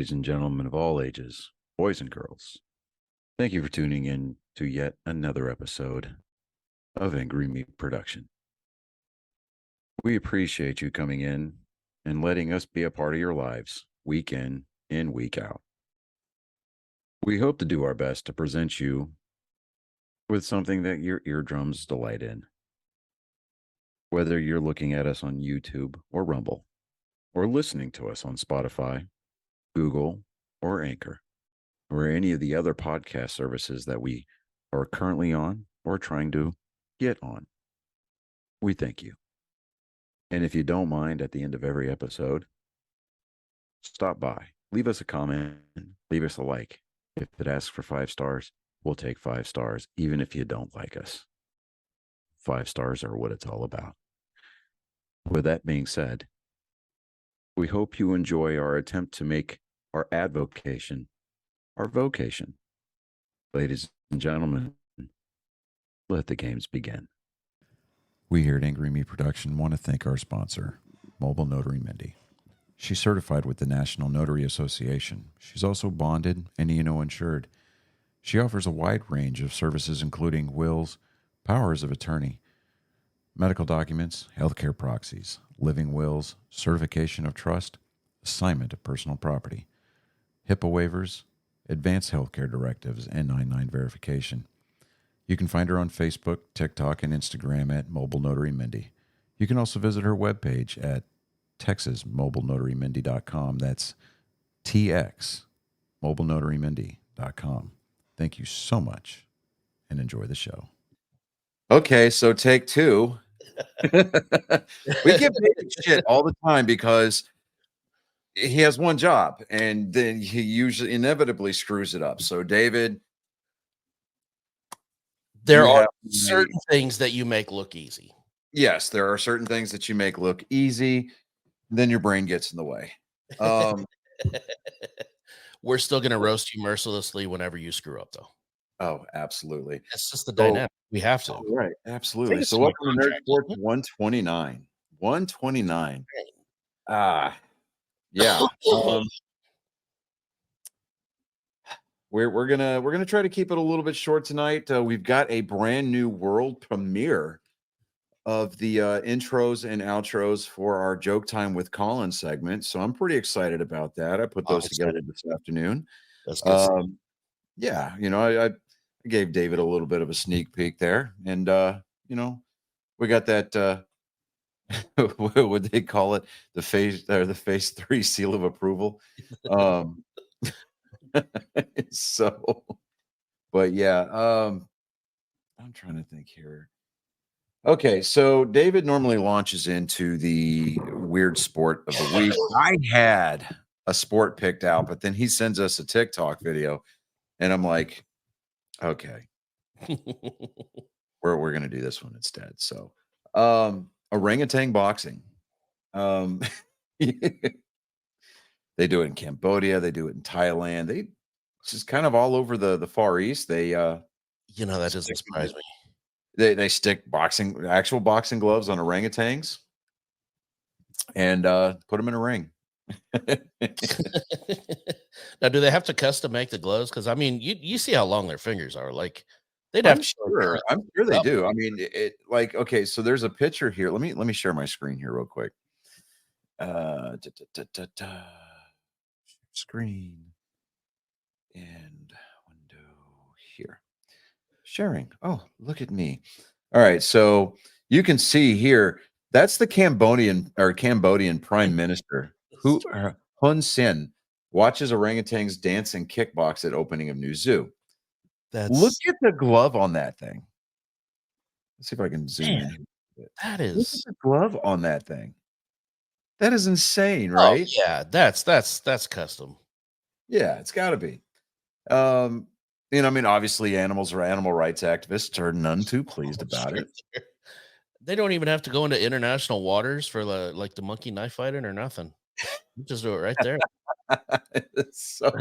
ladies and gentlemen of all ages, boys and girls. Thank you for tuning in to yet another episode of Angry Meat Production. We appreciate you coming in and letting us be a part of your lives week in and week out. We hope to do our best to present you with something that your eardrums delight in. Whether you're looking at us on YouTube or Rumble, or listening to us on Spotify, Google, or Anchor, or any of the other podcast services that we are currently on or trying to get on. We thank you. And if you don't mind, at the end of every episode, stop by, leave us a comment, leave us a like. If it asks for 5 stars, we'll take 5 stars, even if you don't like us. 5 stars are what it's all about. With that being said, we hope you enjoy our attempt to make our advocation our vocation. Ladies and gentlemen, let the games begin. We here at Angry Me Production want to thank our sponsor, Mobile Notary Mindy. She's certified with the National Notary Association. She's also bonded and E&O insured. She offers a wide range of services including wills, powers of attorney, medical documents, healthcare proxies, living wills, certification of trust, assignment of personal property, HIPAA waivers, advanced healthcare directives, and 99 verification. You can find her on Facebook, TikTok, and Instagram at Mobile Notary Mindy. You can also visit her webpage at TexasMobileNotaryMindy.com. That's TX, MobileNotaryMindy.com. Thank you so much and enjoy the show. Okay, so take two. We get paid shit all the time because he has one job and then he usually inevitably screws it up. So David, there are certain things that you make look easy. Yes, there are certain things that you make look easy. Then your brain gets in the way. We're still going to roast you mercilessly whenever you screw up, though. Oh, absolutely. That's just the dynamic. We have to. Right. Absolutely. So welcome to Nerd Sports 129. 129. Yeah. We're gonna try to keep it a little bit short tonight. We've got a brand new world premiere of the intros and outros for our Joke Time with Colin segment. So I'm pretty excited about that. I put those together this afternoon. That's good. Yeah, I gave David a little bit of a sneak peek there, and we got that. What would they call it? The phase 3 seal of approval. So, but yeah, I'm trying to think here. Okay, so David normally launches into the weird sport of the week. I had a sport picked out, but then he sends us a TikTok video, and I'm like, okay, we're gonna do this one instead. So, orangutan boxing. They do it in Cambodia. They do it in Thailand. They just kind of all over the Far East. They, that doesn't surprise me. They stick actual boxing gloves on orangutans and put them in a ring. Now, do they have to custom make the gloves? Because I mean, you see how long their fingers are. Like they'd I'm have. Sure they do. I mean, okay. So there's a picture here. Let me share my screen here real quick. Screen and window here. Sharing. Oh, look at me. All right, so you can see here that's the Cambodian Prime Minister Hun Sen watches orangutans dance and kickbox at opening of new zoo. Look at the glove on that thing. Let's see if I can zoom in. That is look at the glove on that thing. That is insane, right? Oh, yeah, that's custom. Yeah, it's got to be. I mean, obviously, animals or animal rights activists are none too pleased about it. They don't even have to go into international waters for like the monkey knife fighting or nothing. You just do it right there. It's so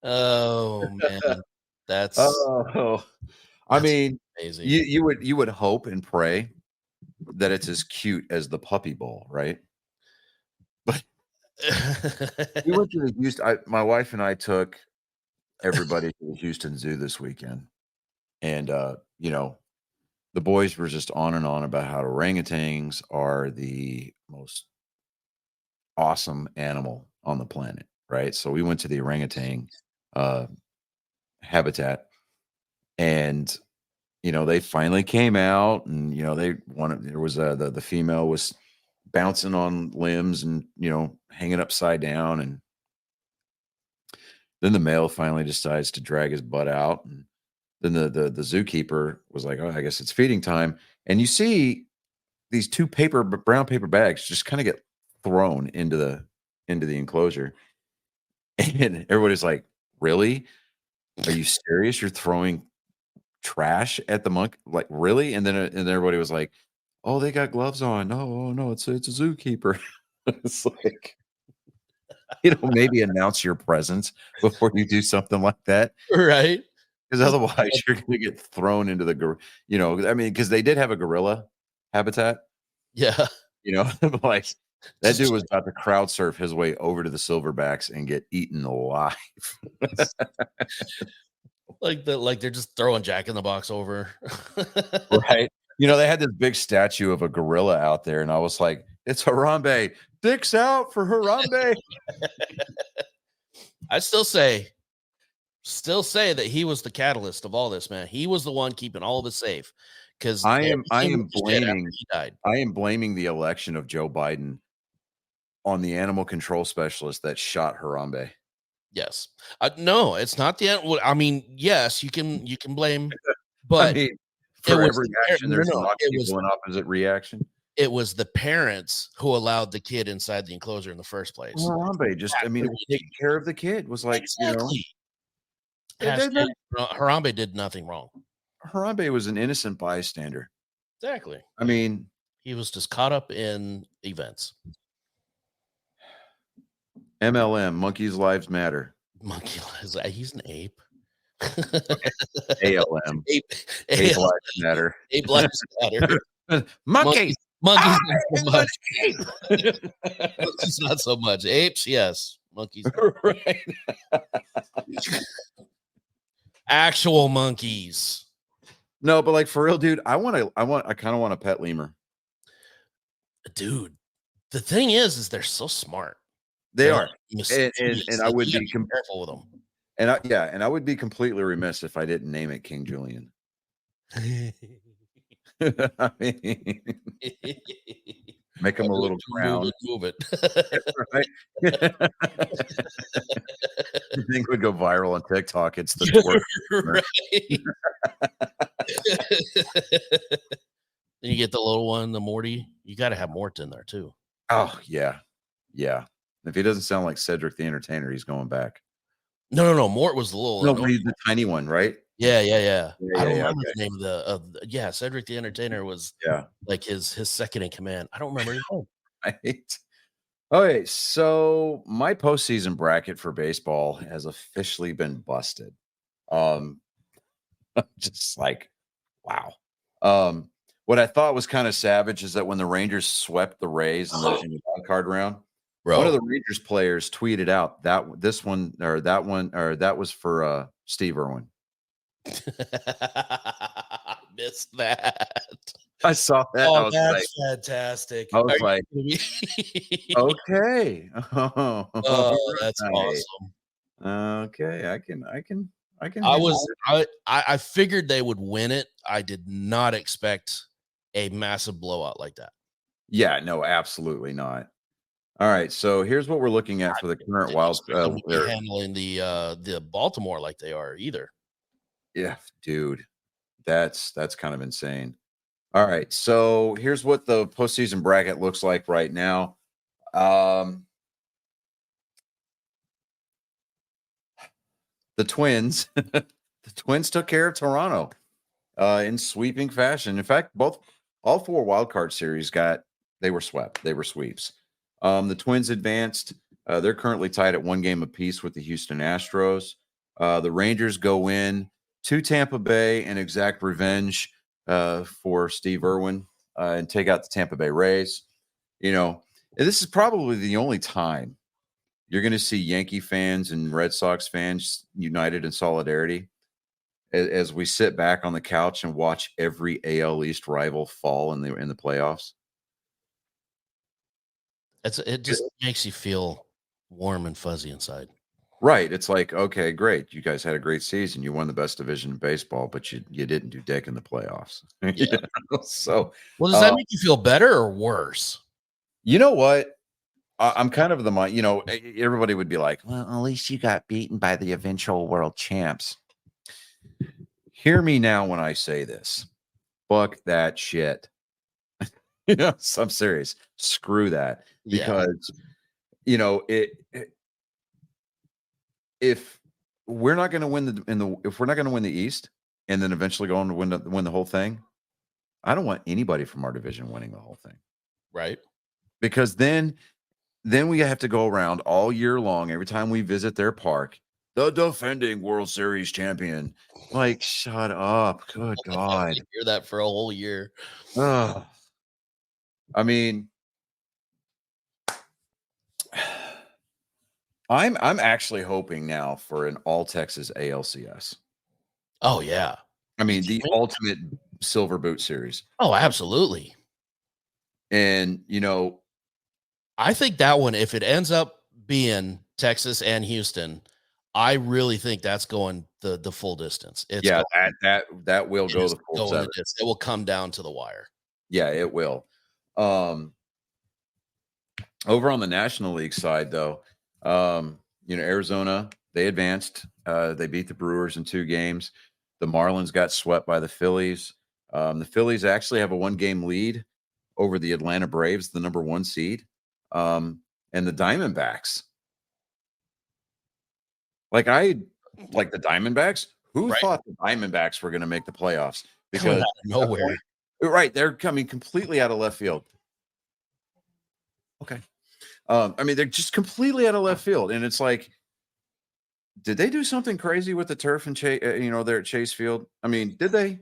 oh man, that's. I mean, amazing. You would hope and pray that it's as cute as the Puppy Bowl, right? We went to the Houston. My wife and I took everybody to the Houston Zoo this weekend, and the boys were just on and on about how orangutans are the most awesome animal on the planet, right? So we went to the orangutan uh, habitat, and they finally came out, and they wanted. There was the female was bouncing on limbs and hanging upside down, and then the male finally decides to drag his butt out, and then the zookeeper was like, "Oh, I guess it's feeding time." And you see these two brown paper bags just kind of get thrown into the enclosure, and everybody's like, "Really? Are you serious? You're throwing trash at the monk? Like, really?" And then everybody was like, "Oh, they got gloves on. No, oh, no, it's a zookeeper." It's like, maybe announce your presence before you do something like that. Right? Because otherwise, you're gonna get thrown into I mean, because they did have a gorilla habitat, Yeah. like, that dude Just was about to crowd surf his way over to the silverbacks and get eaten alive. like they're just throwing Jack in the Box over. Right? They had this big statue of a gorilla out there, and I was like, "It's Harambe. Dicks out for Harambe." I still say that he was the catalyst of all this, man. He was the one keeping all of us safe because I am everything went to shit after he died. blaming the election of Joe Biden on the animal control specialist that shot Harambe. Yes. No, it's not the end. Well, I mean, yes, you can blame, I but mean, it for was every action, no, there's a no, lot of people in opposite reaction. it was the parents who allowed the kid inside the enclosure in the first place. Harambe just, I mean, it was taking care of the kid. Was like, Exactly. that Hashtag, Harambe did nothing wrong. Harambe was an innocent bystander. Exactly. I mean, He was just caught up in events. MLM, Monkeys Lives Matter. Monkey he's an ape. ALM, Ape, Ape Lives Matter. ape lives matter. Monkey. Monkeys not so I'm an much. ape. Monkeys not so much. Apes, yes. Monkeys. Right. Actual monkeys. No, but like for real, dude, I kind of want a pet lemur. Dude, the thing is they're so smart. They are, Mysterious. and I would You gotta be careful with them. and I would be completely remiss if I didn't name it King Julian. I mean, make him a little crown. Move it. Right? The thing would go viral on TikTok. It's the twerk. Right. Then you get the little one, the Morty. You got to have Mort in there too. Oh yeah, yeah. If he doesn't sound like Cedric the Entertainer, he's going back. No. Mort was the little. No, he's the tiny one, right? Yeah. Yeah, I don't yeah, remember okay. the name of Cedric the Entertainer was Yeah. like his second in command. I don't remember his name. Right. Okay, so my postseason bracket for baseball has officially been busted. Um, just like, wow. What I thought was kind of savage is that when the Rangers swept the Rays in the wild card round, one of Bro. the Rangers players tweeted out that that was for Steve Irwin. Missed that. I saw that. I Oh, was that's like, fantastic. I was Are you like, kidding me? okay. Oh, that's Right. awesome. Okay, I can I handle was it. I figured they would win it. I did not expect a massive blowout like that. Yeah, no, absolutely not. All right, so here's what we're looking at for the current Didn't wild. expect them to be handling the Baltimore like they are either. Yeah, dude, that's kind of insane. All right, so here's what the postseason bracket looks like right now. The Twins, the Twins took care of Toronto in sweeping fashion. In fact, all four wild card series they were swept. They were sweeps. The Twins advanced. They're currently tied at 1 game apiece with the Houston Astros. The Rangers go in to Tampa Bay and exact revenge for Steve Irwin and take out the Tampa Bay Rays. This is probably the only time You're going to see Yankee fans and Red Sox fans united in solidarity as we sit back on the couch and watch every AL East rival fall in the playoffs. It just makes you feel warm and fuzzy inside. Right. It's like, okay, great. You guys had a great season. You won the best division in baseball, but you didn't do dick in the playoffs. Yeah. So, well, does that make you feel better or worse? You know what? I'm kind of the mind, everybody would be like, well, at least you got beaten by the eventual world champs. Hear me now when I say this. Fuck that shit. I'm serious. Screw that. Because, if we're not going to win if we're not going to win the East and then eventually go on to win the whole thing, I don't want anybody from our division winning the whole thing. Right. Because then we have to go around all year long every time we visit their park. The defending World Series champion. Like, shut up. Good God. Hear that for a whole year. I mean, I'm actually hoping now for an all Texas ALCS. Oh, yeah. I mean, the ultimate silver boot series. Oh, absolutely. And, I think that one, if it ends up being Texas and Houston, I really think that's going the full distance. That will go the full 7. It will come down to the wire. Yeah, it will. Over on the National League side, though, Arizona, they advanced. They beat the Brewers in 2 games. The Marlins got swept by the Phillies. The Phillies actually have a 1-game lead over the Atlanta Braves, the number 1 seed, and the Diamondbacks. Like the Diamondbacks. Who thought the Diamondbacks were going to make the playoffs? Because out of nowhere. Right, they're coming completely out of left field. Okay. I mean, they're just completely out of left field, and it's like, did they do something crazy with the turf and there at Chase Field? I mean, did they?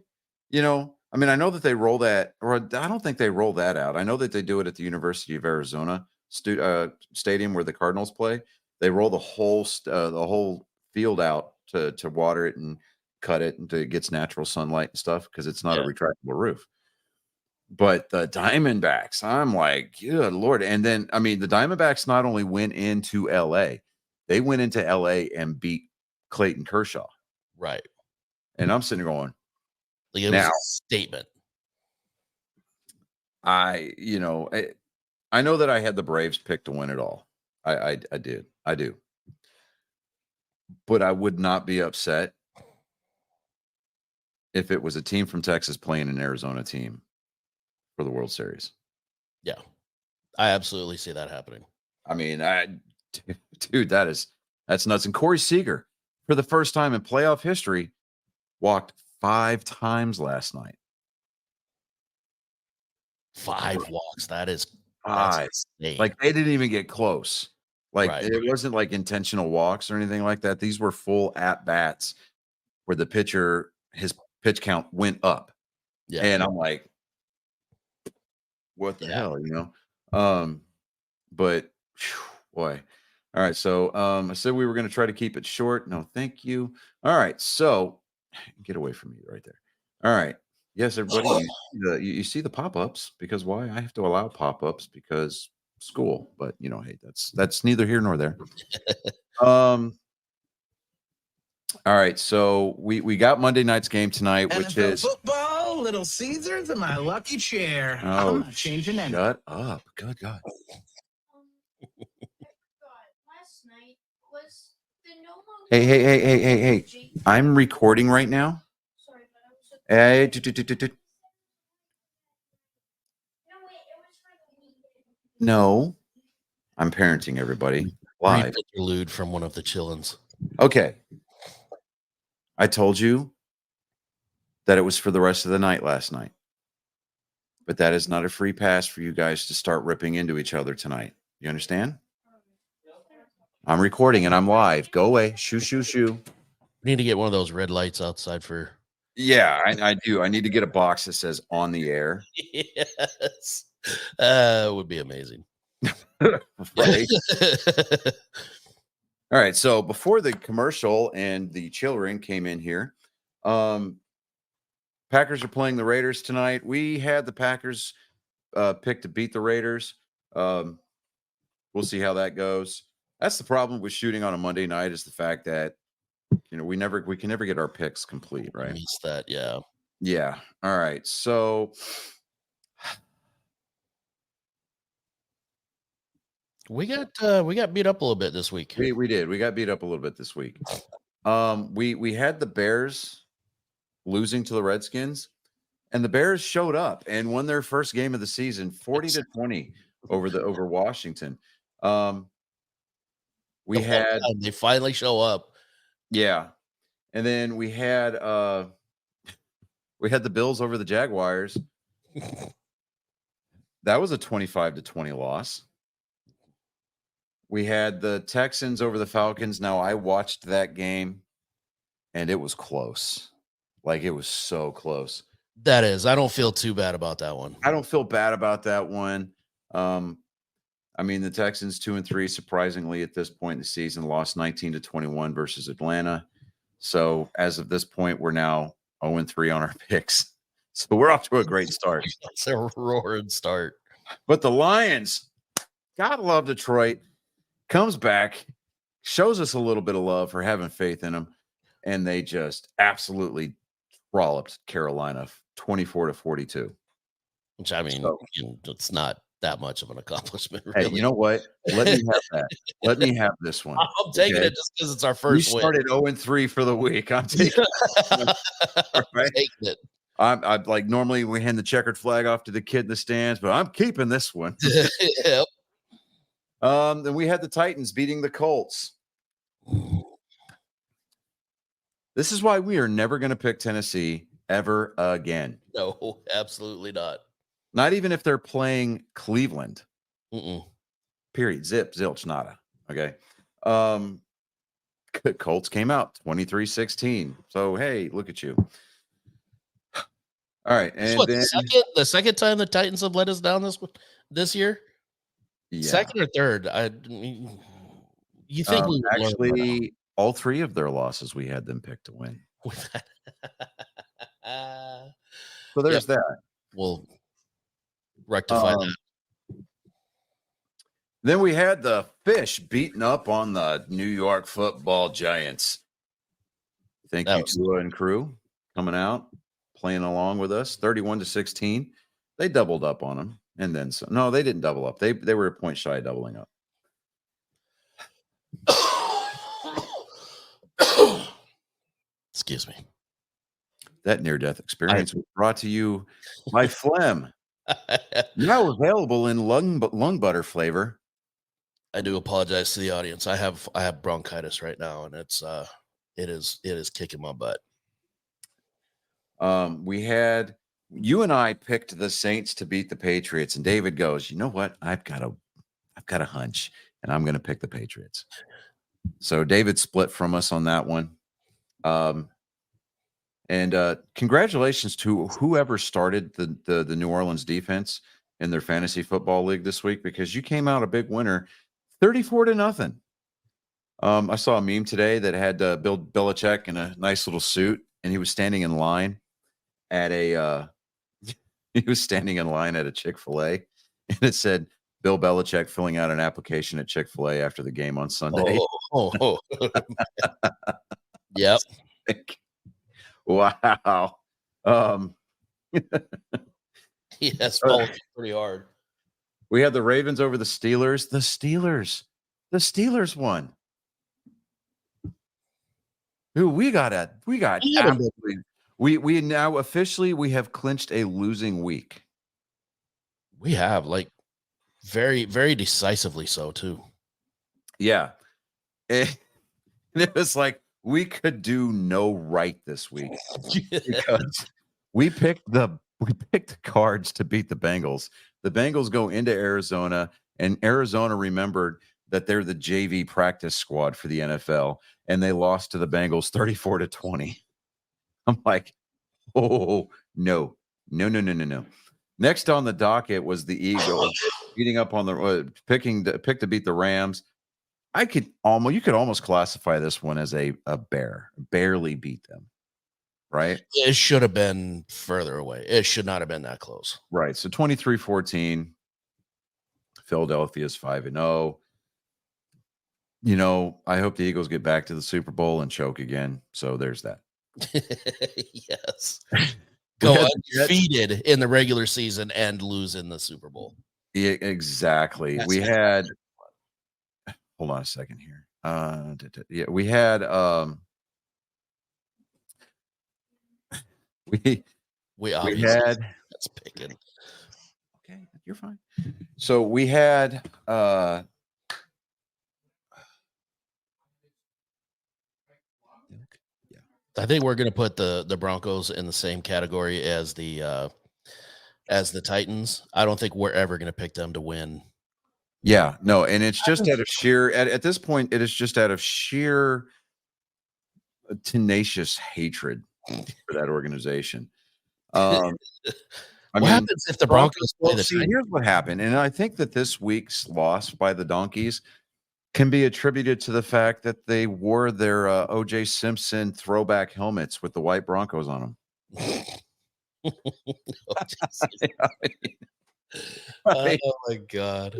I mean, I know that they roll that, or I don't think they roll that out. I know that they do it at the University of Arizona stadium where the Cardinals play. They roll the whole field out to water it and cut it until it gets natural sunlight and stuff because it's not a retractable roof. But the Diamondbacks, I'm like, good Lord. And then, I mean, the Diamondbacks not only went into LA, they went into LA and beat Clayton Kershaw. Right. And I'm sitting there going, it was a statement. I know that I had the Braves picked to win it all. I did. I do. But I would not be upset if it was a team from Texas playing an Arizona team for the World Series. Yeah. I absolutely see that happening. I mean, dude, that's nuts. And Corey Seager, for the first time in playoff history, walked 5 times last night. 5 walks. That is 5. Like, they didn't even get close. Like, it wasn't like intentional walks or anything like that. These were full at-bats where the pitcher, his pitch count went up. Yeah. And I'm like, what the hell, But, boy. All right, so I said we were going to try to keep it short. No, thank you. All right, so get away from me right there. All right. Yes, everybody, you see the pop-ups because why? I have to allow pop-ups because school, but hey, that's neither here nor there. All right, so we got Monday night's game tonight, NFL which is football, Little Caesars, and my lucky chair. Oh, I'm not changing anything. Shut up. Good God. Hey. I'm recording right now. Hey, no, I'm parenting everybody live. Interlude from one of the chillins. Okay. I told you that it was for the rest of the night last night. But that is not a free pass for you guys to start ripping into each other tonight. You understand? I'm recording and I'm live. Go away. Shoo. We need to get one of those red lights outside for. Yeah, I do. I need to get a box that says on the air. Yes. It would be amazing. Right. All right. So before the commercial and the chill ring came in here, Packers are playing the Raiders tonight. We had the Packers pick to beat the Raiders. We'll see how that goes. That's the problem with shooting on a Monday night, is the fact that we can never get our picks complete, right? Means that, yeah. Yeah. All right. So We got beat up a little bit this week. we did. We got beat up a little bit this week. We had the Bears losing to the Redskins, and the Bears showed up and won their first game of the season, 40-20 over Washington. We had They finally show up. Yeah. And then we had the Bills over the Jaguars. That was a 25-20 loss. We had the Texans over the Falcons. Now, I watched that game, and it was close. Like, it was so close. That is. I don't feel too bad about that one. I don't feel bad about that one. I mean, the Texans 2-3, surprisingly, at this point in the season, lost 19-21 versus Atlanta. So as of this point, we're now 0-3 on our picks. So we're off to a great start. It's a roaring start. But the Lions, gotta love Detroit, comes back, shows us a little bit of love for having faith in them, and they just absolutely trolloped Carolina 24-42. Which, I mean, So- it's not that much of an accomplishment, Hey, really. you know what? Let me have that. Let me have this one. I'm taking okay? it just because it's our We first win. started 0-3 for the week. I'm taking I'm right? taking it. I'm like, normally we hand the checkered flag off to the kid in the stands, but I'm keeping this one. Yep. Then we had the Titans beating the Colts. This is why we are never going to pick Tennessee ever again. No, absolutely not. Not even if they're playing Cleveland. Mm-mm. Period. Zip, zilch, nada. Okay. Colts came out 23-16. So, hey, look at you. All right. And What, then, the second time the Titans have let us down this year? yeah. Second or third? You think we would learn by now. actually, all three of their losses, we had them picked to win. So there's that. We'll rectify that. Then we had the Fish beating up on the New York Football Giants. Thank That you, was- Tua and crew, coming out, playing along with us, 31-16. They doubled up on them, and then some. No, they didn't double up. They were a point shy of doubling up. Excuse me. That near-death experience was brought to you by Phlegm, now available in lung butter flavor. I do apologize to the audience. I have bronchitis right now, and it is kicking my butt. We had you and I picked the Saints to beat the Patriots, and David goes, "You know what? I've got a hunch, and I'm going to pick the Patriots." So David split from us on that one. And congratulations to whoever started the New Orleans defense in their fantasy football league this week, because you came out a big winner, 34-0. I saw a meme today that had Bill Belichick in a nice little suit, and he was standing in line at a Chick-fil-A, and it said Bill Belichick filling out an application at Chick-fil-A after the game on Sunday. Oh. Yep. Wow. He has fallen pretty hard. We had the Ravens over the Steelers. The Steelers won. Who we got Yeah. absolutely. We now officially we have clinched a losing week. We have, like, very, very decisively so too. Yeah. It was like we could do no right this week because we picked the Cards to beat the Bengals. The Bengals go into Arizona, and Arizona remembered that they're the JV practice squad for the NFL, and they lost to the Bengals 34-20. I'm like, oh, no. Next on the docket was the Eagles beating up on the pick to beat the Rams. you could almost classify this one as a barely beat them, right? It should have been further away. It should not have been that close. Right. So 23-14, Philadelphia's 5-0. I hope the Eagles get back to the Super Bowl and choke again. So there's that. Yes. We Go had the Jets- undefeated in the regular season and lose in the Super Bowl. Yeah, exactly. That's We it. had hold on a second here. We had we We obviously had that's picking. okay, you're fine. So we had I think we're going to put the Broncos in the same category as the Titans. I don't think we're ever going to pick them to win. yeah, no, and it's just out of sheer at this point, it is just out of sheer tenacious hatred for that organization. I What mean, happens if the Broncos play well, the see, Titans? here's what happened, and I think that this week's loss by the Donkeys can be attributed to the fact that they wore their O.J. Simpson throwback helmets with the white Broncos on them. Oh, Jesus. I mean, Oh my God.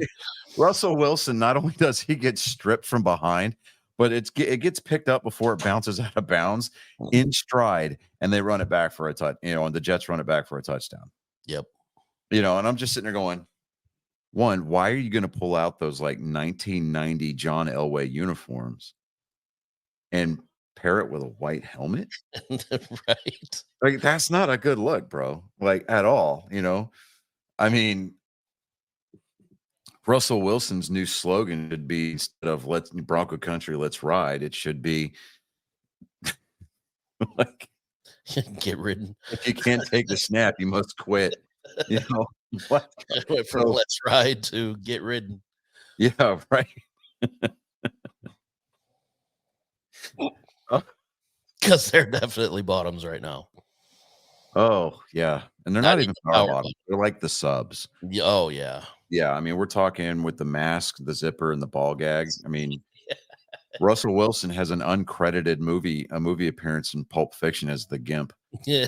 Russell Wilson, not only does he get stripped from behind, but it gets picked up before it bounces out of bounds in stride, and they run it back for a touch. And the Jets run it back for a touchdown. Yep. And I'm just sitting there going, one, why are you going to pull out those like 1990 John Elway uniforms and pair it with a white helmet? Right. Like, that's not a good look, bro. Like, at all. I mean, Russell Wilson's new slogan should be, instead of "Let's Bronco Country, let's ride," it should be like, Get ridden. if you can't take the snap, you must quit. What? Went from So- let's ride to get ridden. Yeah, right. Because they're definitely bottoms right now. Oh, yeah. And they're Not not even even power power bottom. They're like the subs. Oh yeah. Yeah, I mean, we're talking with the mask, the zipper, and the ball gag. I mean, Russell Wilson has an uncredited movie appearance in Pulp Fiction as the Gimp. Yeah.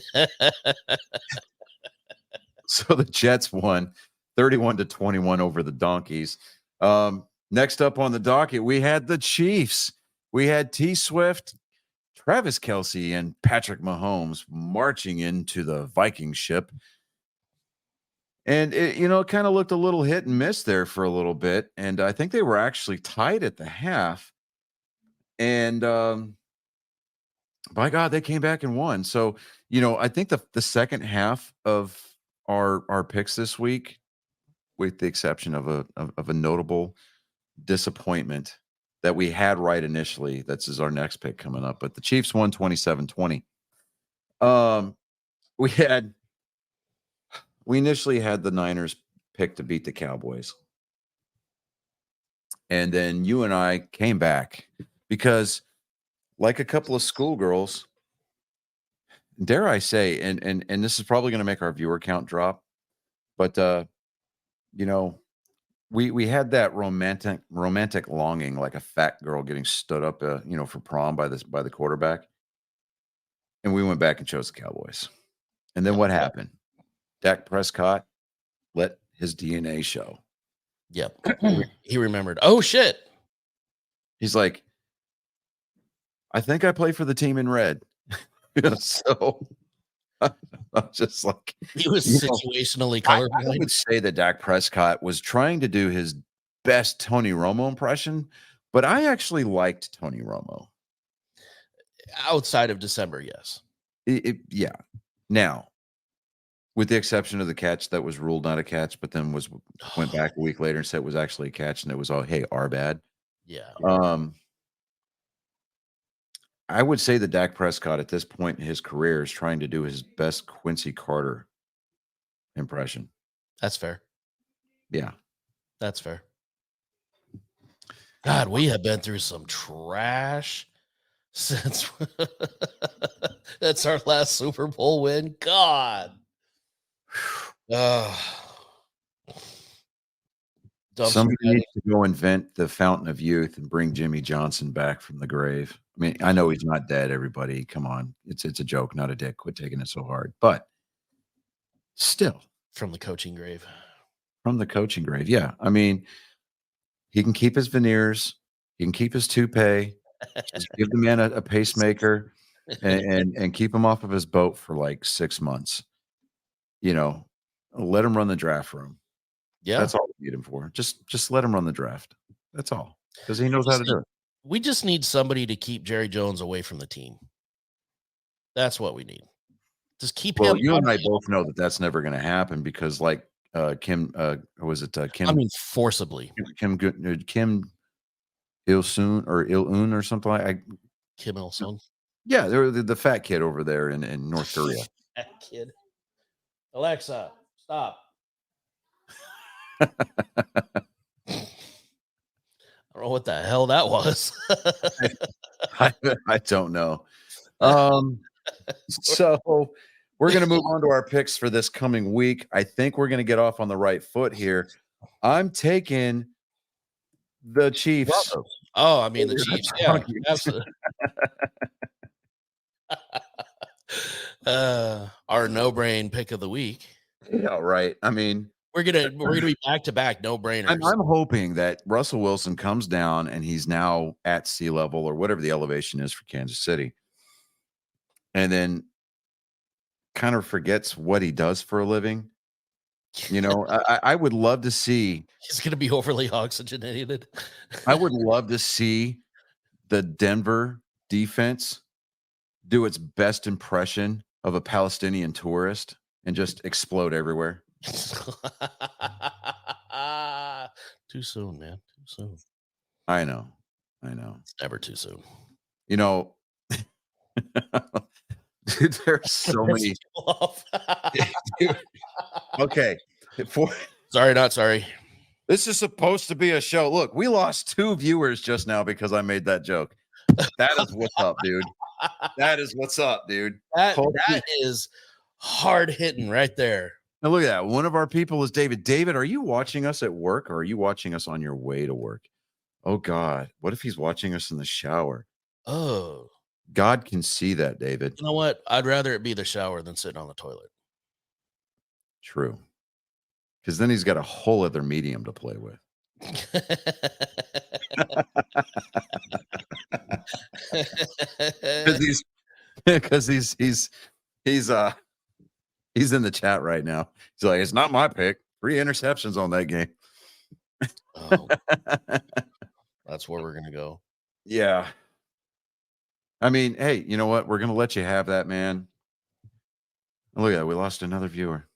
So the Jets won 31-21 over the Donkeys. Next up on the docket, we had the Chiefs. We had T Swift, Travis Kelce, and Patrick Mahomes marching into the Viking ship. And it kind of looked a little hit and miss there for a little bit. And I think they were actually tied at the half. And by God, they came back and won. So, I think the second half of our picks this week, with the exception of a notable disappointment that we had right initially, that's our next pick coming up. But the Chiefs won 27-20. We initially had the Niners pick to beat the Cowboys. And then you and I came back because, like a couple of schoolgirls, dare I say, and this is probably going to make our viewer count drop, but we had that romantic longing, like a fat girl getting stood up, for prom by the quarterback, and we went back and chose the Cowboys. And then what happened? Dak Prescott let his DNA show. Yep. He remembered. Oh shit. He's like, I think I play for the team in red. So I'm just like, He was situationally I colorblind. would say that Dak Prescott was trying to do his best Tony Romo impression, but I actually liked Tony Romo. Outside of December, yes. Yeah. Now, with the exception of the catch that was ruled not a catch, but then went back a week later and said it was actually a catch, and it was all, hey, our bad. Yeah. I would say that Dak Prescott at this point in his career is trying to do his best Quincy Carter impression. That's fair. Yeah. That's fair. God, we have been through some trash since that's our last Super Bowl win. God. Dumpster Somebody diving. needs to go invent the fountain of youth and bring Jimmy Johnson back from the grave. I mean, I know he's not dead, everybody. Come on. It's a joke, not a dick. Quit taking it so hard. But still, From the coaching grave. from the coaching grave. Yeah. I mean, he can keep his veneers, he can keep his toupee, just give the man a pacemaker and keep him off of his boat for like 6 months. You know, let him run the draft room. Yeah. That's all we need him for. Just let him run the draft. That's all. Because he knows how to do it. We just need somebody to keep Jerry Jones away from the team. That's what we need. Just keep Well, him. you and I both know that that's never going to happen because, like, Kim, was it Kim? I mean, forcibly. Kim Il Soon or Il Un or something like. Kim Il Sung. Yeah, they're the fat kid over there in North Korea. That kid. Alexa, stop. I don't know what the hell that was. I don't know. So we're going to move on to our picks for this coming week. I think we're going to get off on the right foot here. I'm taking the Chiefs. Oh, I mean the Chiefs. Yeah, Donkey. absolutely. Our no-brain pick of the week. Yeah, right. I mean, We're gonna be back-to-back no-brainers. I'm hoping that Russell Wilson comes down and he's now at sea level or whatever the elevation is for Kansas City, and then kind of forgets what he does for a living. You know, I would love to see. He's gonna be overly oxygenated. I would love to see the Denver defense do its best impression of a Palestinian tourist and just explode everywhere. Too soon, man. Too soon. I know. It's never too soon. You know, dude, there's so many. Dude, okay. Sorry, not sorry. This is supposed to be a show. Look, we lost 2 viewers just now because I made that joke. That is what's up, dude. That is what's up, dude. That is hard hitting right there. Now look at that. One of our people is David. David, are you watching us at work or are you watching us on your way to work? Oh God, what if he's watching us in the shower? Oh, God can see that, David. you know what? I'd rather it be the shower than sitting on the toilet. True. Because then he's got a whole other medium to play with. Because he's in the chat right now. He's like, it's not my pick. 3 interceptions on that game. Oh, that's where we're gonna go. Yeah. I mean, hey, you know what? We're gonna let you have that, man. Look at that. We lost another viewer.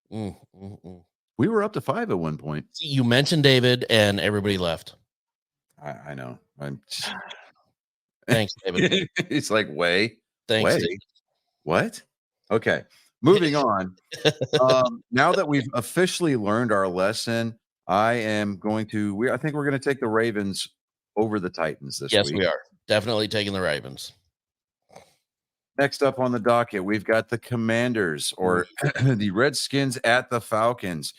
We were up to 5 at one point. You mentioned David, and everybody left. I know. Thanks, David. It's like, wait. Thanks, Wait. David. What? Okay. Moving on. Now that we've officially learned our lesson, I think we're going to take the Ravens over the Titans this week. Yes, we are. Definitely taking the Ravens. Next up on the docket, we've got the Commanders or the Redskins at the Falcons.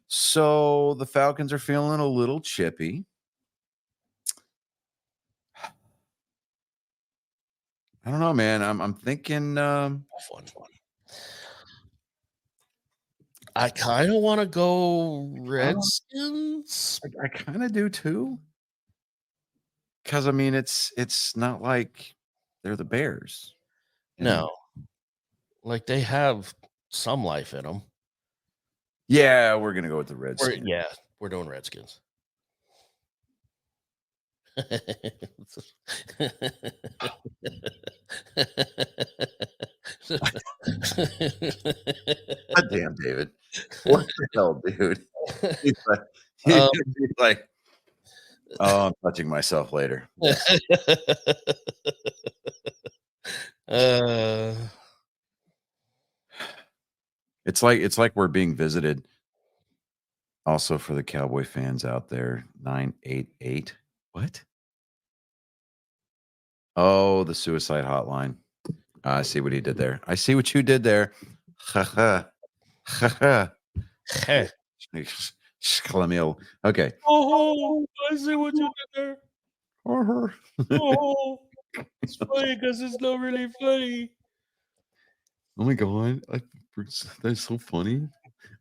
So the Falcons are feeling a little chippy. I don't know, man. I'm thinking Fun. I kind of want to go Redskins. I kind of do too. Because I mean, it's not like they're the Bears. No, like they have some life in them. Yeah, we're gonna go with the Redskins. We're doing Redskins. God damn, David. What the hell, dude? He's like, oh, I'm touching myself later. It's like we're being visited. Also, for the Cowboy fans out there, 988. What? Oh, the suicide hotline. I see what he did there. I see what you did there. Ha ha. Ha ha. Schlemiel. Okay. Oh, I see what you did there. Oh, it's funny because it's not really funny. Oh my god, that's so funny.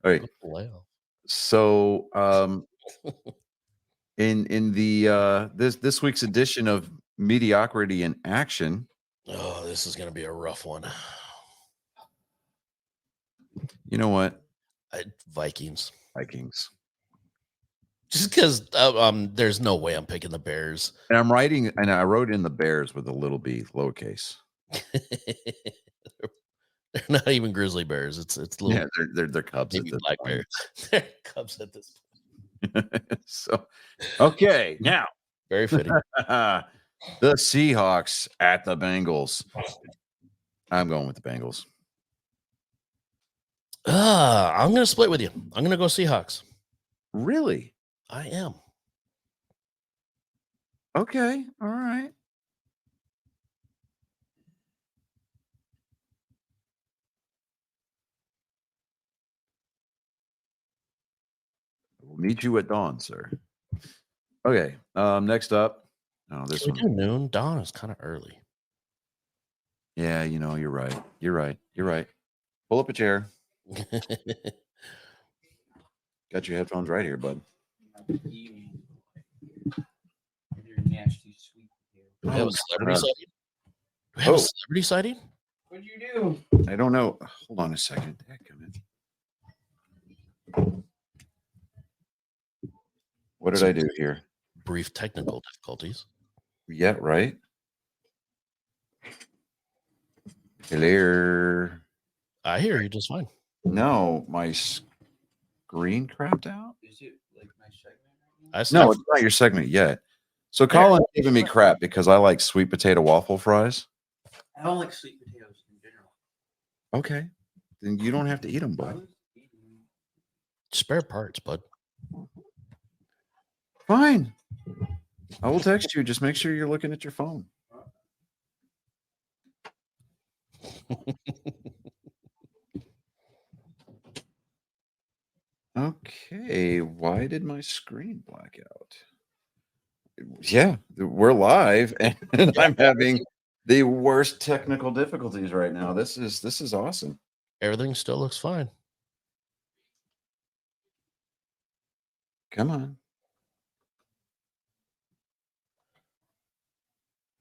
All right, Wow. so in the this week's edition of Mediocrity in Action, Oh, this is gonna be a rough one. you know what? Vikings. Vikings. Just because there's no way I'm picking the Bears. And I wrote in the Bears with a little b, lowercase. They're not even grizzly bears. It's little Yeah, they're Cubs at baby this black point. bears. They're Cubs at this point. So, okay, now Very fitting. the Seahawks at the Bengals. I'm going with the Bengals. I'm gonna split with you. I'm gonna go Seahawks. Really? I am. Okay. All right. We'll meet you at dawn, sir. Okay. Next up. Oh, this Can we one. do noon? Dawn is kind of early. Yeah, you're right. You're right. You're right. Pull up a chair. Got your headphones right here, bud. Do we have a celebrity sighting? Do we have a celebrity sighting? What'd you do? I don't know. Hold on a second. What did I do here? Brief technical difficulties. Yeah, right. Hello. I hear you just fine. No, my screen crapped out. Is it like my segment? I No, it's not your segment yet. So Colin's giving me crap because I like sweet potato waffle fries. I don't like sweet potatoes in general. Okay. Then you don't have to eat them, bud. Spare parts, bud. Fine. I will text you. Just make sure you're looking at your phone. Okay. Why did my screen black out? Yeah, we're live and I'm having the worst technical difficulties right now. This is awesome. Everything still looks fine. Come on.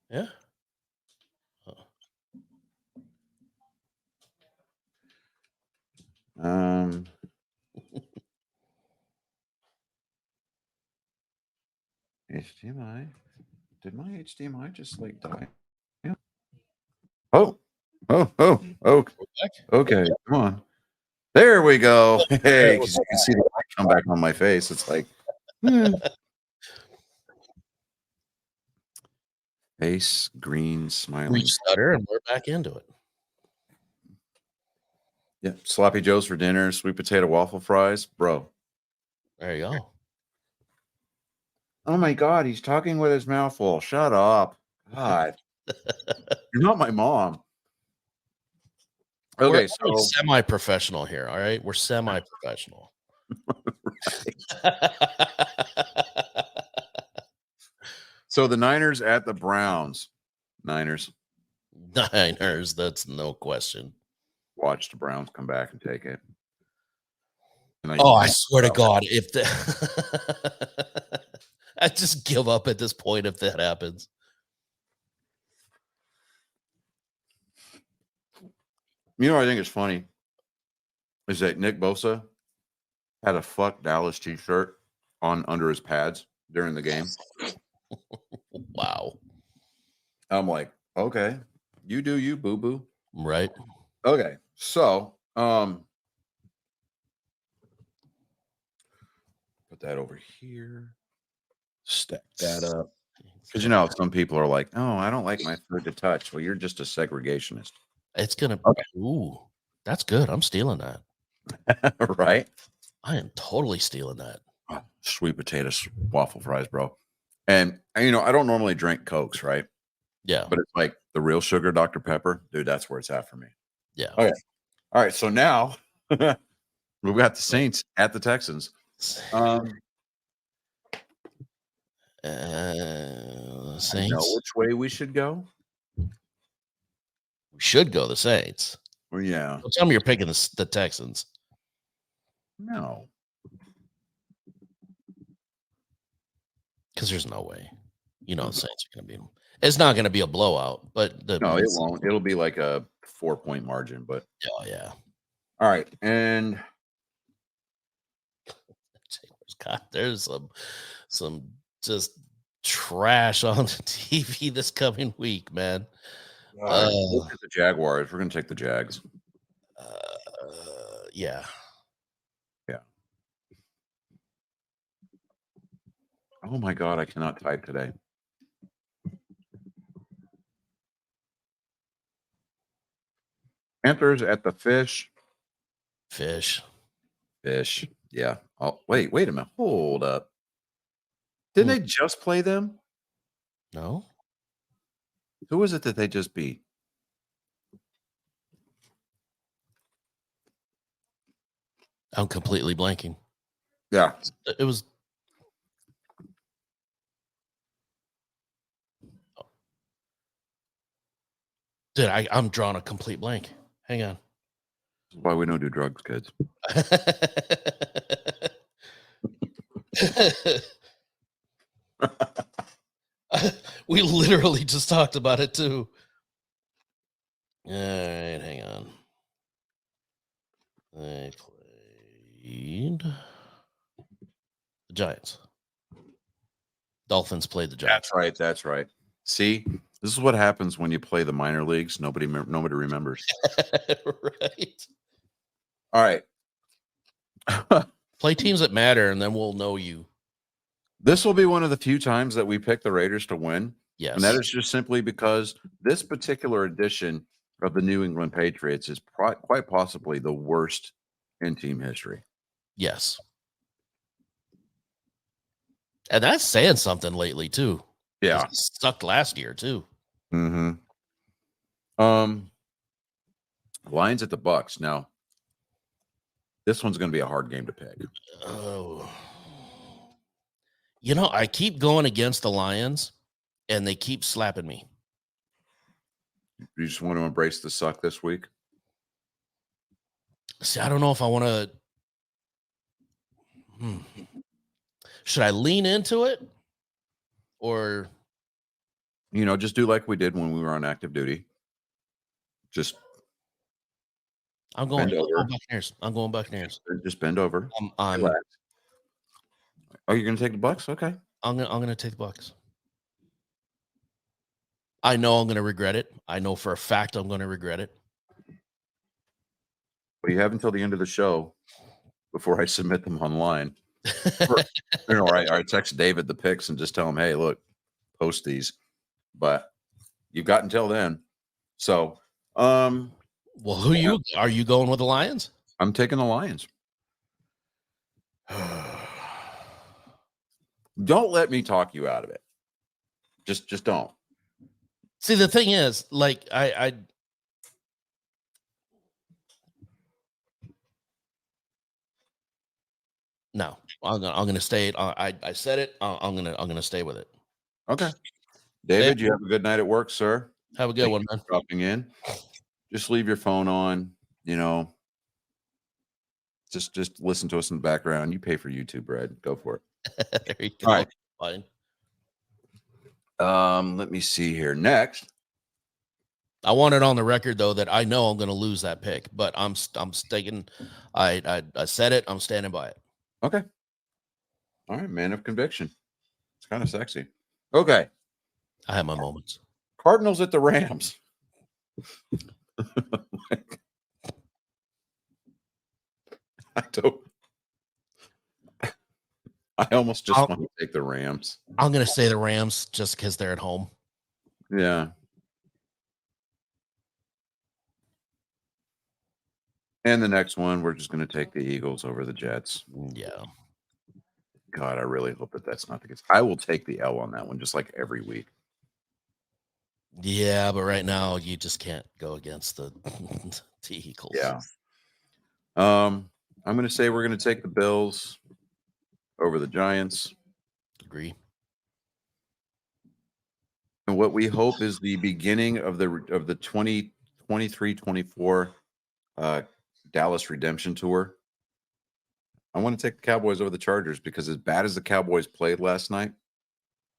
Yeah. HDMI. Did my HDMI just like die? Yeah. Oh. Okay. Come on. There we go. Hey, 'cause you can see the light come back on my face. It's like face green smiling. We stutter and we're back into it. Yeah, sloppy joes for dinner, sweet potato waffle fries, bro. There you go. Oh my god, he's talking with his mouth full. Shut up. God. You're not my mom. Okay, We're so semi-professional here. All right, we're semi-professional. so the Niners at the Browns. Niners. Niners, that's no question. Watch the Browns come back and take it. And I swear to God, if the I just give up at this point if that happens. You know what I think is funny is that Nick Bosa had a "fuck Dallas" t-shirt on under his pads during the game. Wow. I'm like, okay, you do you, boo boo. Right. Okay, so put that over here. Stack that up. Because you know, some people are like, oh, I don't like my food to touch. Well, you're just a segregationist. It's gonna Okay. Ooh, that's good. I'm stealing that. Right? I am totally stealing that. Oh, sweet potato waffle fries, bro. And you know, I don't normally drink Cokes, right? Yeah. But it's like the real sugar Dr. Pepper. Dude, that's where it's at for me. Yeah. Okay. All right. So now we've got the Saints at the Texans. Um, I know Saints. which way we should go. We should go the Saints. Well, yeah. Don't tell me you're picking the Texans. No. Because there's no way. You know the Saints are going to be. It's not going to be a blowout, but No, it won't. It'll be like a 4-point margin, but Oh yeah. all right. And God, there's some just trash on the TV this coming week, man. look at the Jaguars. We're gonna take the Jags. Yeah. Oh my god, I cannot type today. Panthers at the Fish. Fish. Yeah. Oh, wait a minute. Hold up. Didn't they just play them? No. Who was it that they just beat? I'm completely blanking. Yeah. It was. Dude, I'm drawing a complete blank. Hang on. This is why we don't do drugs, kids. We literally just talked about it too. All right, hang on. They played the Giants. Dolphins played the Giants. That's right. See, this is what happens when you play the minor leagues. Nobody remembers. Right. All right. Play teams that matter, and then we'll know you. This will be one of the few times that we pick the Raiders to win. Yes. And that is just simply because this particular edition of the New England Patriots is quite possibly the worst in team history. Yes. And that's saying something lately, too. Yeah. It sucked last year, too. Mm-hmm. Lions at the Bucks. Now, this one's going to be a hard game to pick. Oh. You know, I keep going against the Lions, and they keep slapping me. You just want to embrace the suck this week? See, I don't know if I want to. Should I lean into it? Or, Just do like we did when we were on active duty. Just I'm going bend over. Buccaneers. I'm going Buccaneers. Just bend over. I'm Relax. Oh, you're going to take the Bucks? Okay. I'm gonna take the Bucks. I know I'm gonna regret it. I know for a fact I'm gonna regret it. Well, you have until the end of the show before I submit them online. All right. Text David the picks and just tell him, hey, look, post these. But you've got until then. So, well, are you going with the Lions? I'm taking the Lions. Don't let me talk you out of it. Just don't. See, the thing is, like, I no, I'm gonna stay. I said it. I'm gonna stay with it. Okay. David, you have a good night at work, sir. Have a good one, man. Dropping in. Just leave your phone on. Just listen to us in the background. You pay for YouTube, Brad. Go for it. There you go. All right. Fine. Let me see here. Next. I want it on the record though that I know I'm going to lose that pick, but I'm sticking. I said it. I'm standing by it. Okay. All right, man of conviction. It's kind of sexy. Okay. I have my moments. Cardinals at the Rams. I almost just want to take the Rams. I'm going to say the Rams just because they're at home. Yeah. And the next one, we're just going to take the Eagles over the Jets. Yeah. God, I really hope that that's not the case. I will take the L on that one, just like every week. Yeah, but right now you just can't go against the Eagles. Yeah. I'm going to say we're going to take the Bills. over the Giants. Agree. And what we hope is the beginning of the 2023-24 Dallas Redemption Tour. I want to take the Cowboys over the Chargers because as bad as the Cowboys played last night,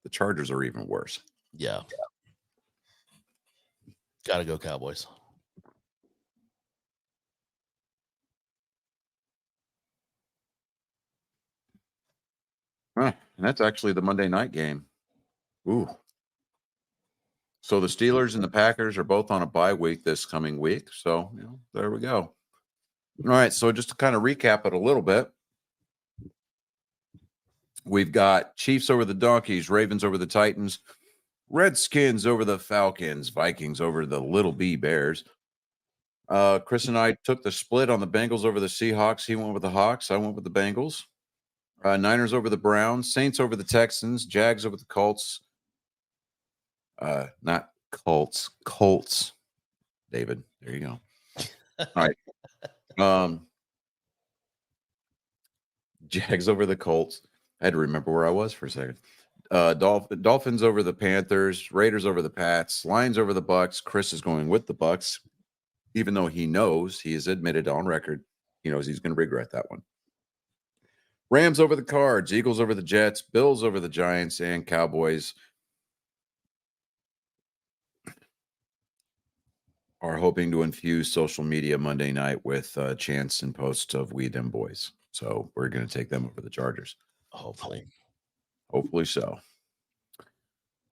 the Chargers are even worse. Yeah. Gotta go Cowboys. And that's actually the Monday night game. Ooh. So the Steelers and the Packers are both on a bye week this coming week. So, there we go. All right. So just to kind of recap it a little bit, we've got Chiefs over the Donkeys, Ravens over the Titans, Redskins over the Falcons, Vikings over the Little B Bears. Chris and I took the split on the Bengals over the Seahawks. He went with the Hawks. I went with the Bengals. Niners over the Browns, Saints over the Texans, Jags over the Colts. Not Colts, Colts. David, there you go. All right. Jags over the Colts. I had to remember where I was for a second. Dolphins over the Panthers, Raiders over the Pats, Lions over the Bucks. Chris is going with the Bucks, even though he knows, he has admitted on record, he knows he's going to regret that one. Rams over the Cards, Eagles over the Jets, Bills over the Giants, and Cowboys are hoping to infuse social media Monday night with chants and posts of "We Them Boys." So we're going to take them over the Chargers. Hopefully. Hopefully so.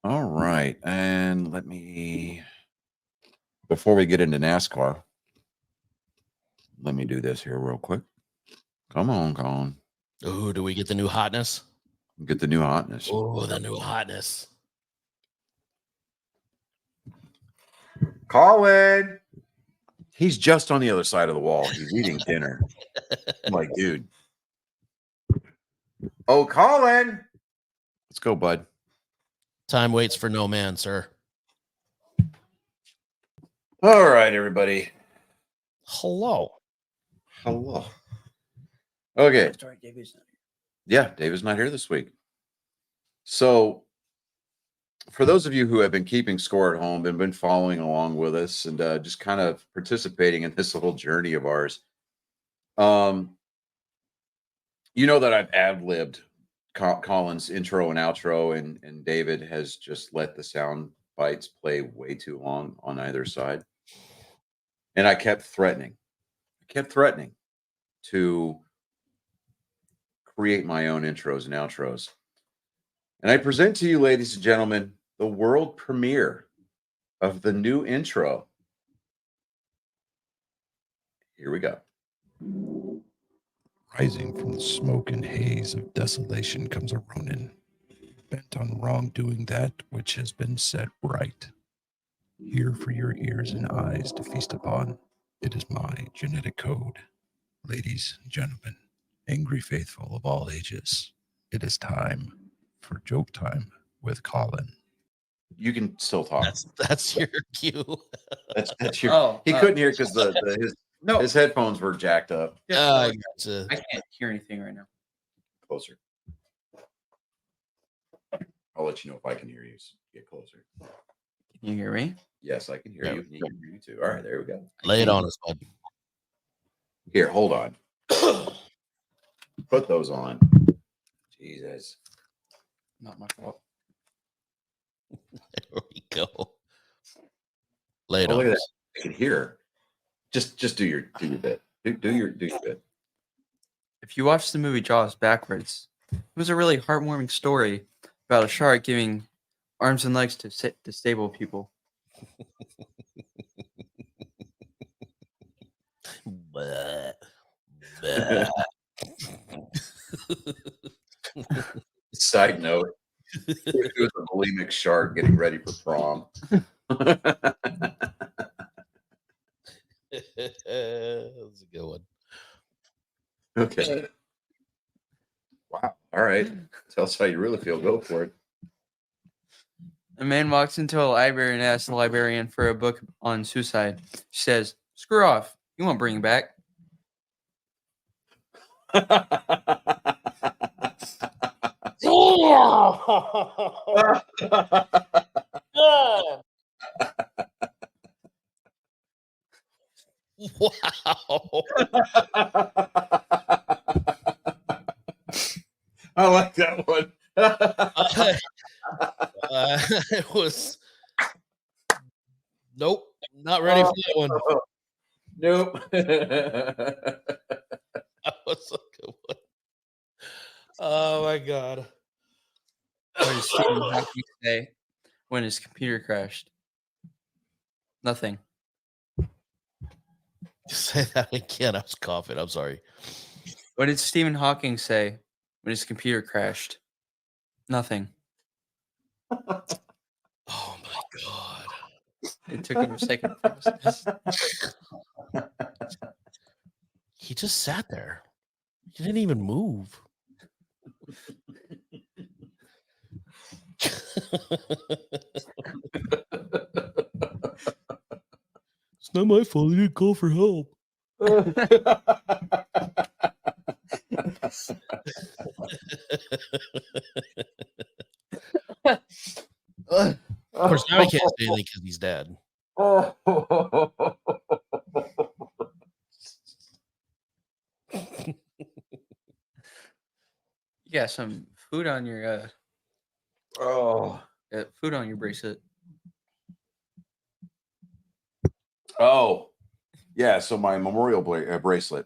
All right. And before we get into NASCAR, let me do this here real quick. Come on, Colin. Oh, do we get the new hotness? Get the new hotness. Oh, the new hotness. Colin. He's just on the other side of the wall. He's eating dinner. I'm like, dude. Oh, Colin. Let's go, bud. Time waits for no man, sir. All right, everybody. Hello. Hello. Okay. Sorry, David's not here. Yeah, David's not here this week. So, for those of you who have been keeping score at home and been following along with us and just kind of participating in this little journey of ours, you know that I've ad-libbed Colin's intro and outro, and David has just let the sound bites play way too long on either side. And I kept threatening to create my own intros and outros. And I present to you, ladies and gentlemen, the world premiere of the new intro. Here we go. Rising from the smoke and haze of desolation comes a Ronin, bent on wrongdoing that which has been set right. Here for your ears and eyes to feast upon, it is my genetic code. Ladies and gentlemen, angry faithful of all ages, it is time for Joke Time with Colin. You can still talk. That's your cue. That's your. Oh, He couldn't hear because his headphones were jacked up. I gotcha. I can't hear anything right now. Closer. I'll let you know if I can hear you. So get closer. Can you hear me? Yes, I can hear Yeah. you. You can hear me too. All right, there we go. Lay it on us, bud. Here, hold on. Put those on. Jesus. Not my fault. There we go. Lay it Oh, on look at us. that. I can hear. Just do your bit. Do your bit. If you watch the movie Jaws backwards, it was a really heartwarming story about a shark giving arms and legs to disabled people. Bleh. Bleh. Side note. It was a bulimic shark getting ready for prom. That's a good one. Okay. Wow. All right. Tell us how you really feel. Go for it. A man walks into a library and asks the librarian for a book on suicide. She says, "Screw off. You won't bring it back." Wow. I like that one. It was nope, not ready for that one. Nope. That was a good one. Oh my god. What did Stephen Hawking say when his computer crashed? Nothing. Say that again. I was coughing. I'm sorry. What did Stephen Hawking say when his computer crashed? Nothing. Oh my god. It took him a second. to process. He just sat there. He didn't even move. It's not my fault. He didn't call for help. Of course, now he can't say anything because he's dead. You got some food on your food on your bracelet. Oh, yeah. So my memorial bracelet,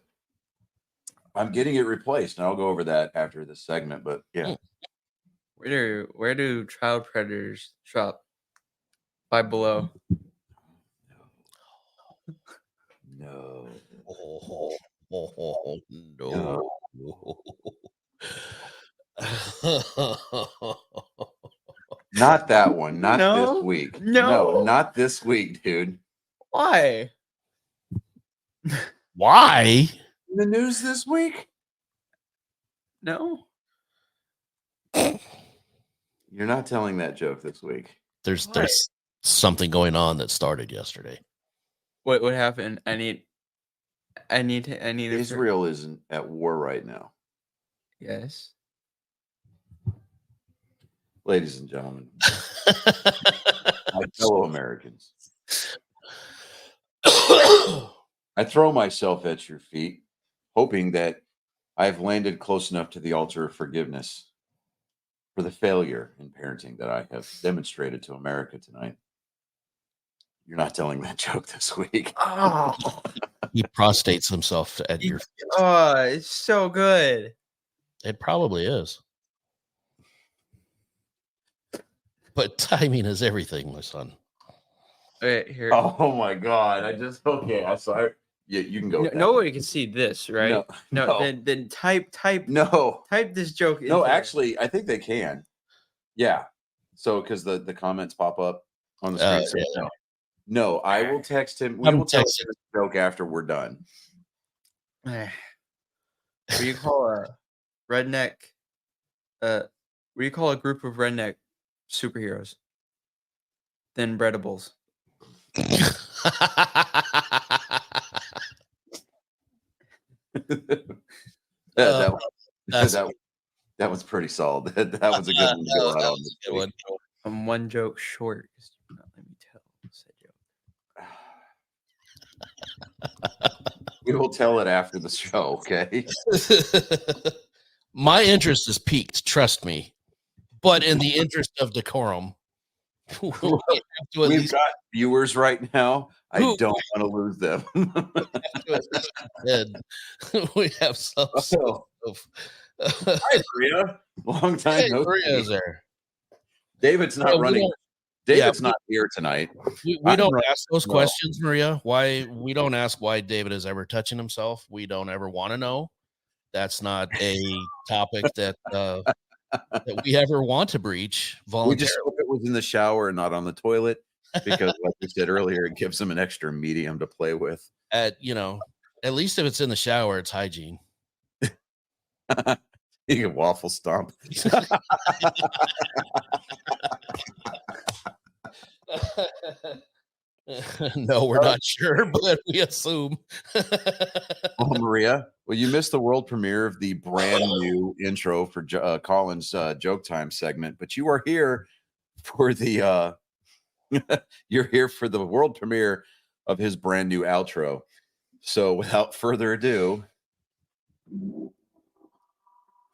I'm getting it replaced, and I'll go over that after this segment. But yeah, Where do child predators shop? Five Below. no, Oh, no. not that one. Not No, this week. no. Not this week, dude. Why? Why? In the news this week? No. You're not telling that joke this week. There's Why? there's something going on that started yesterday. What happened? I need to Israel isn't at war right now, Yes. ladies and gentlemen, my fellow Americans. I throw myself at your feet, hoping that I've landed close enough to the altar of forgiveness for the failure in parenting that I have demonstrated to America tonight. You're not telling that joke this week. Oh, He prostrates himself at your feet. oh, it's so good. It probably is. But timing is everything, my son. Wait, here. Oh my God! Okay. I'm sorry. Yeah, you can go. with that one. Nobody can see this, right? No. Then type No. this joke. No, into- actually, I think they can. Yeah. So because the comments pop up on the screen. So Yeah. no, I will text him. We I'm will tell him texting. this joke after we're done. What do you call a redneck? What do you call a group of redneck superheroes? Then breadables. That That's that was pretty solid. That was a good one to go out that on was this a good week. one. I'm one joke short. 'Cause you did not let me tell said joke. We will tell it after the show, okay? My interest is piqued, trust me. But in the interest of decorum, we have to at We've least got viewers right now. I Who- don't want to lose them. we have some sort of. Hi, Maria. Long time Hey, no Maria's see. there. David's not Yeah, we running. don't- David's yeah, not here tonight. We I'm don't right. ask those No. questions, Maria. Why we don't ask why David is ever touching himself. We don't ever want to know. That's not a topic that that we ever want to breach We voluntarily. just hope it was in the shower and not on the toilet because, like we said earlier, it gives them an extra medium to play with. At least if it's in the shower, it's hygiene. You can waffle stomp. No, we're not sure, but we assume. Oh, Maria, well, you missed the world premiere of the brand new intro for Colin's Joke Time segment, but you are here for the you're here for the world premiere of his brand new outro. So, without further ado,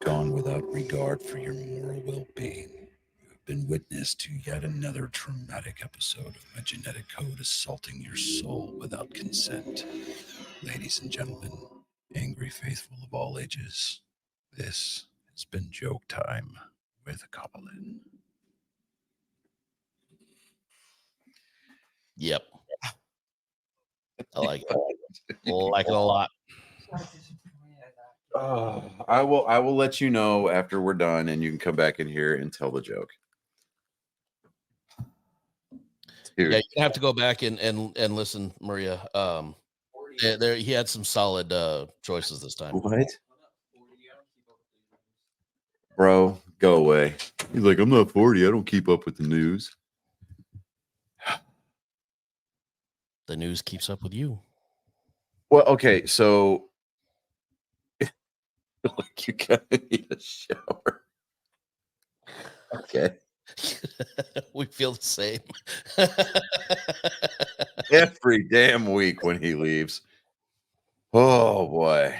Gone without regard for your moral well-being. You have been witness to yet another traumatic episode of my genetic code assaulting your soul without consent. Ladies and gentlemen, angry faithful of all ages, this has been Joke Time with Colin. Yep. I like it. Like it a lot. I will let you know after we're done, and you can come back in here and tell the joke. Dude. Yeah, you have to go back and listen, Maria. There he had some solid choices this time. What? Bro, go away. He's like, I'm not 40. I don't keep up with the news. The news keeps up with you. Well, okay, so like you kind of need a shower. Okay. We feel the same. Every damn week when he leaves. Oh boy.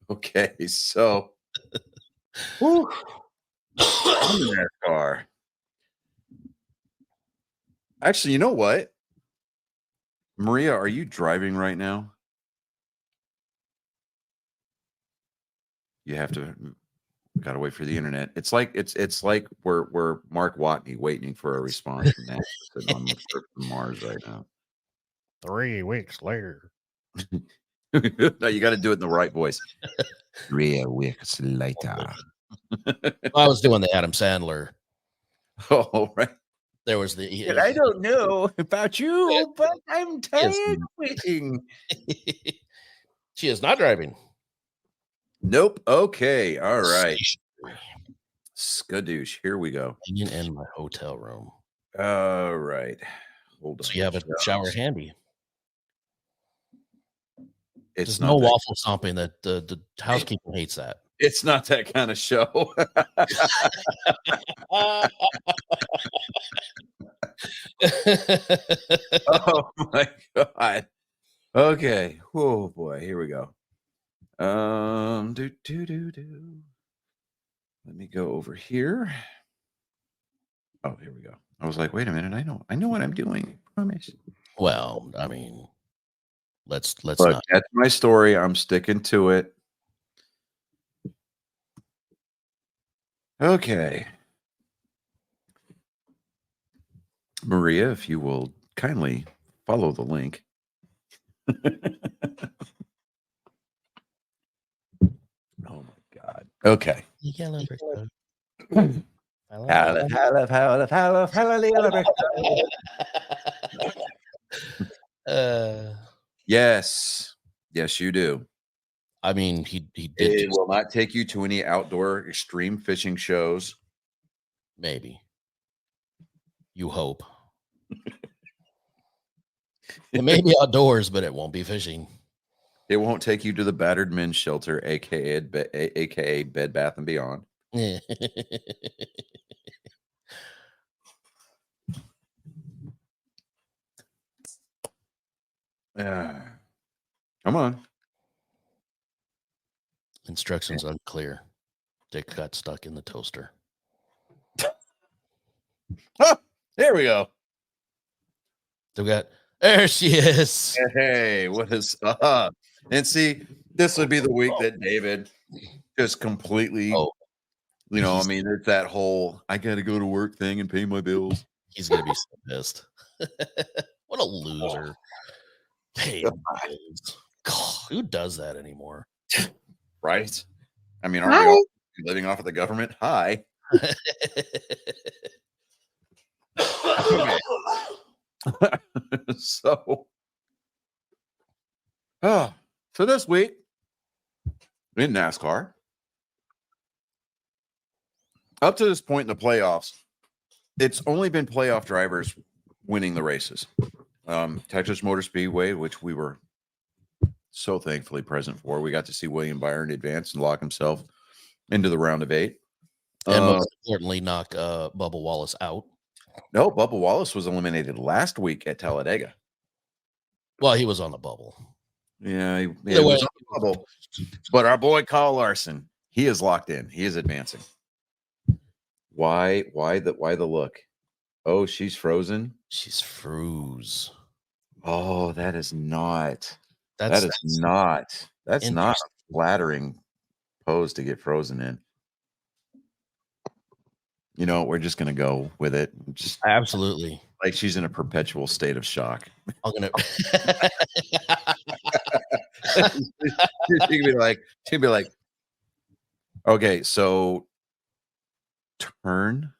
Okay, so whew. I'm in that car. Actually, you know what? Maria, are you driving right now? You have to gotta wait for the internet. It's like we're Mark Watney waiting for a response from that sitting on the trip to Mars right now. 3 weeks later. No, you got to do it in the right voice. 3 weeks later. I was doing the Adam Sandler. Oh, right. There was the. And I don't know about you, but I'm tired of waiting. She is not driving. Nope. Okay. All right. Skadoosh. Here we go. Hanging in my hotel room. All right. Hold on. So you have a shower handy. It's There's not no that, waffle stomping. That the housekeeper hates that. it's not that kind of show. Oh my god. Okay. Oh boy. Here we go. Do. Let me go over here. Oh, here we go. I was like, wait a minute. I know what I'm doing. I promise. Well, I mean, let's Look, not. that's my story. I'm sticking to it. Okay. Maria, if you will kindly follow the link. Oh my God. Okay. Yellow brick road. Yes. Yes, you do. I mean, he did It will not take you to any outdoor extreme fishing shows. maybe. You hope. It may be outdoors, but it won't be fishing. It won't take you to the battered men's shelter, aka Bed Bath and Beyond. Come on. Instructions unclear. Dick got stuck in the toaster. Oh, there we go. There she is. Hey, what is and see, this would be the week that David just completely, you know, I mean, it's that whole I gotta go to work thing and pay my bills. He's gonna be so pissed. What a loser. Pay bills. God, who does that anymore? Right? I mean, aren't we all living off of the government? Hi. So this week in NASCAR, up to this point in the playoffs, it's only been playoff drivers winning the races. Texas Motor Speedway, which we were so thankfully present for. We got to see William Byron advance and lock himself into the round of 8. And most importantly, knock Bubba Wallace out. No, Bubba Wallace was eliminated last week at Talladega. Well, he was on the bubble. Yeah, he Either way, was on the bubble. But our boy Kyle Larson, he is locked in. He is advancing. Why the look? Oh, she's frozen. she's froze. Oh, that is not. That's Not a interesting. flattering pose to get frozen in. You know, we're just gonna go with it. Just Absolutely. like she's in a perpetual state of shock. I'm gonna. she'd be like, okay, so turn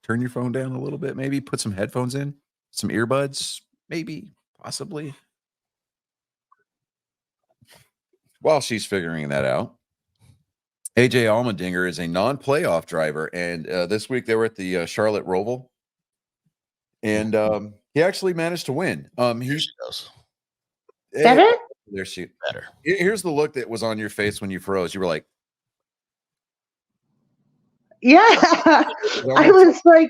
your phone down a little bit, maybe put some headphones in, some earbuds, maybe, possibly. While she's figuring that out, AJ Allmendinger is a non-playoff driver, and this week they were at the Charlotte Roval, and he actually managed to win. Here He she goes. Better? there she. Better. Here's the look that was on your face when you froze. You were like, Yeah. I was like,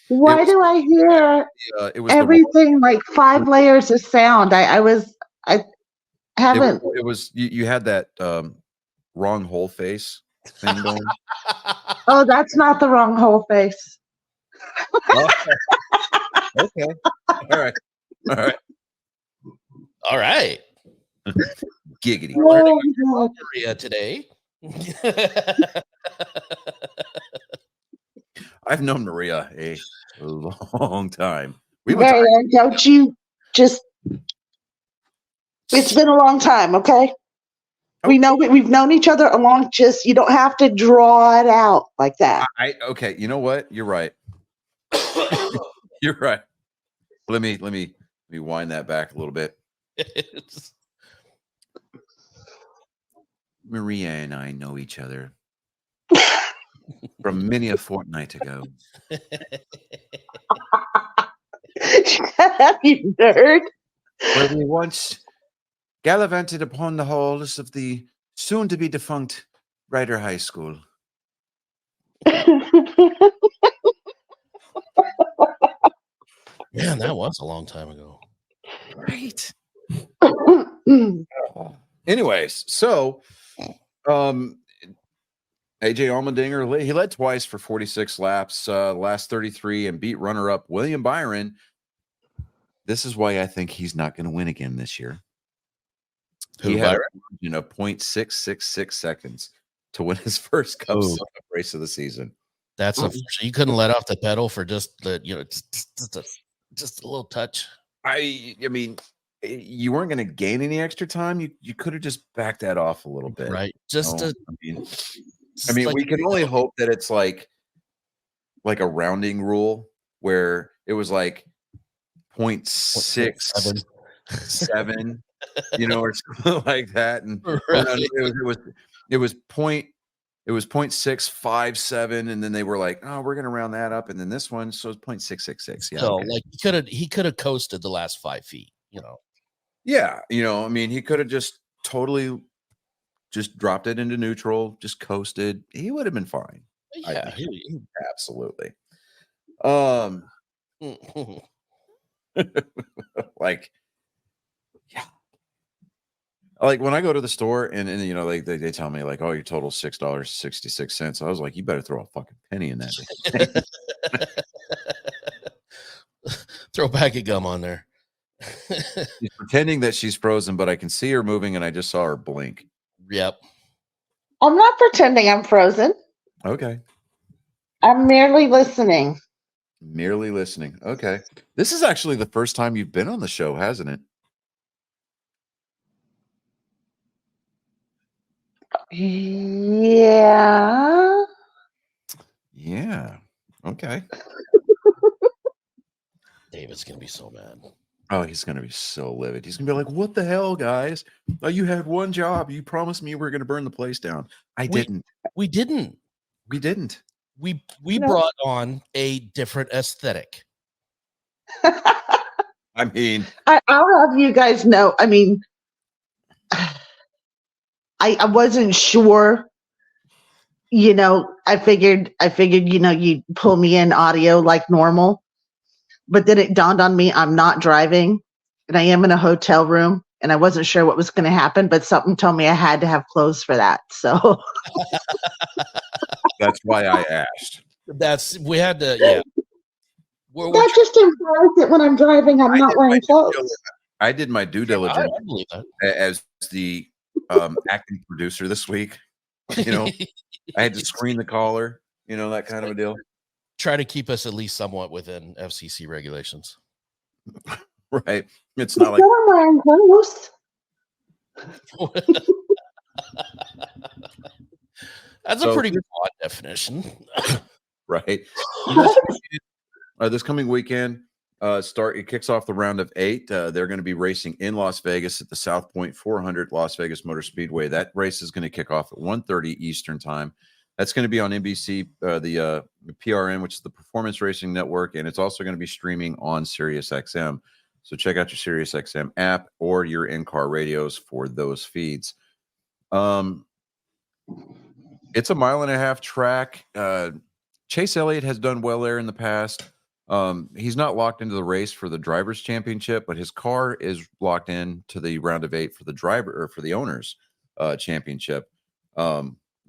why was- do I hear it was the everything like 5 layers of sound? I haven't. it was you had that wrong whole face thing going. Oh, that's not the wrong whole face. Okay. All right. All right. Giggity. Oh, God. Maria today. I've known Maria a long time. We were Right, and don't you just. It's been a long time, okay? We know we've known each other a long. Just you don't have to draw it out like that. okay. You know what? You're right. You're right. Let me wind that back a little bit. Maria and I know each other from many a fortnight ago. Shut up, you nerd. Where we once gallivanted upon the halls of the soon-to-be defunct Ryder High School. Man, that was a long time ago. Right. Anyways, so AJ Allmendinger, he led twice for 46 laps, last 33, and beat runner-up William Byron. This is why I think he's not going to win again this year. He Who, had Byron? a margin of 0.666 seconds to win his first Cup Ooh. Series race of the season. That's a, you couldn't let off the pedal for just the just a little touch. I mean, you weren't going to gain any extra time. You could have just backed that off a little bit, Right. Just No, to I mean, like, we can only hope that it's like a rounding rule where it was like 0.67, you know, or something like that. And Right. it was 0.657, and then they were like, oh, we're going to round that up, and then this one, so it's 0.666. Yeah, So okay. like he could have coasted the last 5 feet, you know. Yeah, you know, I mean, he could have just totally just dropped it into neutral, just coasted. He would have been fine. Yeah. Absolutely. he- Like, yeah. Like when I go to the store and you know, like they tell me like, oh, your total $6.66. I was like, you better throw a fucking penny in that. Throw a pack of gum on there. She's pretending that she's frozen, but I can see her moving, and I just saw her blink. Yep. I'm not pretending I'm frozen. Okay. I'm merely listening. Merely listening. Okay. This is actually the first time you've been on the show, hasn't it? Yeah. Yeah. Okay. David's gonna be so mad. Oh, he's going to be so livid. He's going to be like, what the hell, guys? Oh, you had one job. You promised me we were going to burn the place down. I didn't. We didn't. We didn't. We No. brought on a different aesthetic. I mean, I'll have you guys know. I mean, I wasn't sure. I figured, you'd pull me in audio like normal, but then it dawned on me I'm not driving, and I am in a hotel room, and I wasn't sure what was going to happen, but something told me I had to have clothes for that. So that's why I asked. We had to, yeah. We're that just implies that when I'm driving, I'm not wearing clothes. I did my due diligence I believe that. as the acting producer this week. I had to screen the caller, that kind of a deal. Try to keep us at least somewhat within FCC regulations. Right. It's not like I'm wearing clothes. That's a pretty broad definition. right. This coming weekend, it kicks off the round of 8. They're going to be racing in Las Vegas at the South Point 400 Las Vegas Motor Speedway. That race is going to kick off at 1:30 Eastern time. That's going to be on NBC, the PRN, which is the Performance Racing Network, and it's also going to be streaming on SiriusXM. So check out your SiriusXM app or your in-car radios for those feeds. It's a 1.5-mile track. Chase Elliott has done well there in the past. He's not locked into the race for the Drivers' Championship, but his car is locked in to the round of 8 for the Owners' Championship.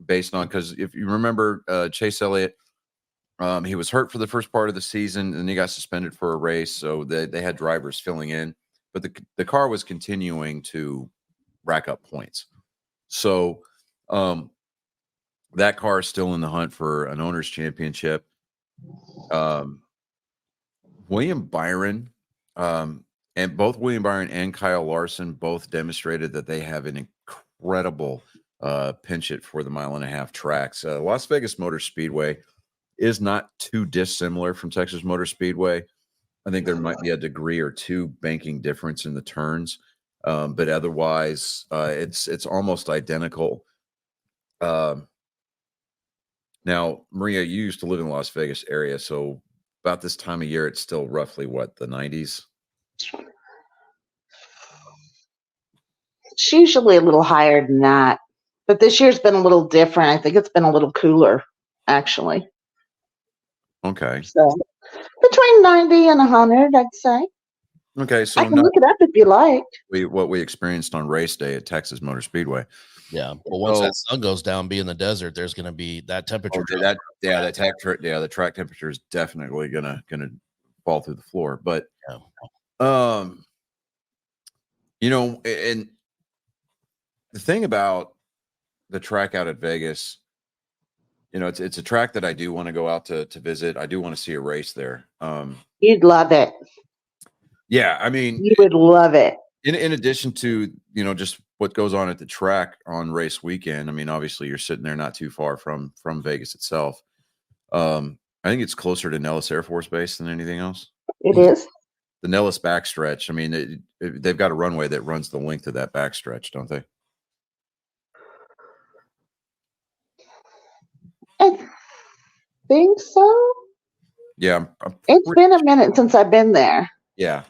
Based on, because if you remember, Chase Elliott, he was hurt for the first part of the season, and he got suspended for a race, so they had drivers filling in, but the car was continuing to rack up points. So that car is still in the hunt for an Owners' Championship. William Byron, and both William Byron and Kyle Larson both demonstrated that they have an incredible penchant for the 1.5-mile tracks. Las Vegas Motor Speedway is not too dissimilar from Texas Motor Speedway. I think there might be a degree or two banking difference in the turns, but otherwise it's almost identical. Now, Maria, you used to live in the Las Vegas area, so about this time of year, it's still roughly what, the 90s? It's usually a little higher than that, but this year's been a little different. I think it's been a little cooler, actually. Okay. So between 90 and 100, I'd say. Okay, so I can look it up if you like. What we experienced on race day at Texas Motor Speedway. Yeah, but once that sun goes down, being in the desert, there's going to be that temperature. The track temperature is definitely gonna fall through the floor. But and the thing about the track out at Vegas, it's a track that I do want to go out to visit. I do want to see a race there. You'd love it. Yeah, I mean, you would love it. In addition to just what goes on at the track on race weekend, I mean, obviously you're sitting there not too far from Vegas itself. I think it's closer to Nellis Air Force Base than anything else. It is. The Nellis backstretch. I mean, they've got a runway that runs the length of that backstretch, don't they? I think so. Yeah, it's been a minute since I've been there. Yeah,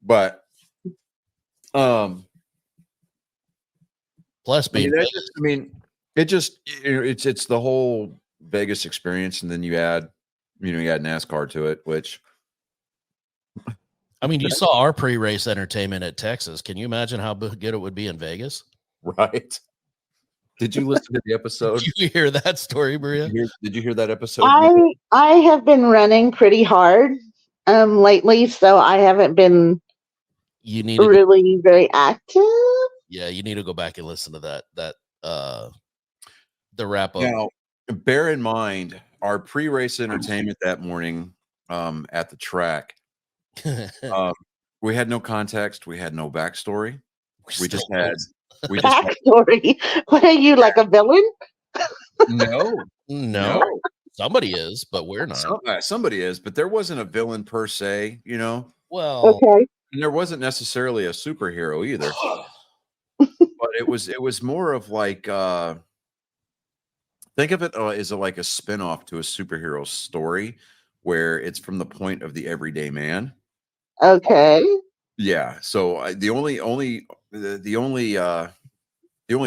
but plus being, it's the whole Vegas experience, and then you add NASCAR to it, which. I mean, you saw our pre-race entertainment at Texas. Can you imagine how good it would be in Vegas? Right. Did you listen to the episode? Did you hear that story, Maria? Did you hear that episode? I have been running pretty hard lately, so I haven't been really very active. Yeah, you need to go back and listen to that the wrap up. Now, bear in mind our pre-race entertainment that morning at the track. We had no context. We had no backstory. We just had backstory. What are you, like a villain? No. Somebody is, but we're not. Somebody is, but there wasn't a villain per se, Well, okay. And there wasn't necessarily a superhero either. But it was more of like think of it as like a spinoff to a superhero story where it's from the point of the everyday man. Okay. Yeah. So the only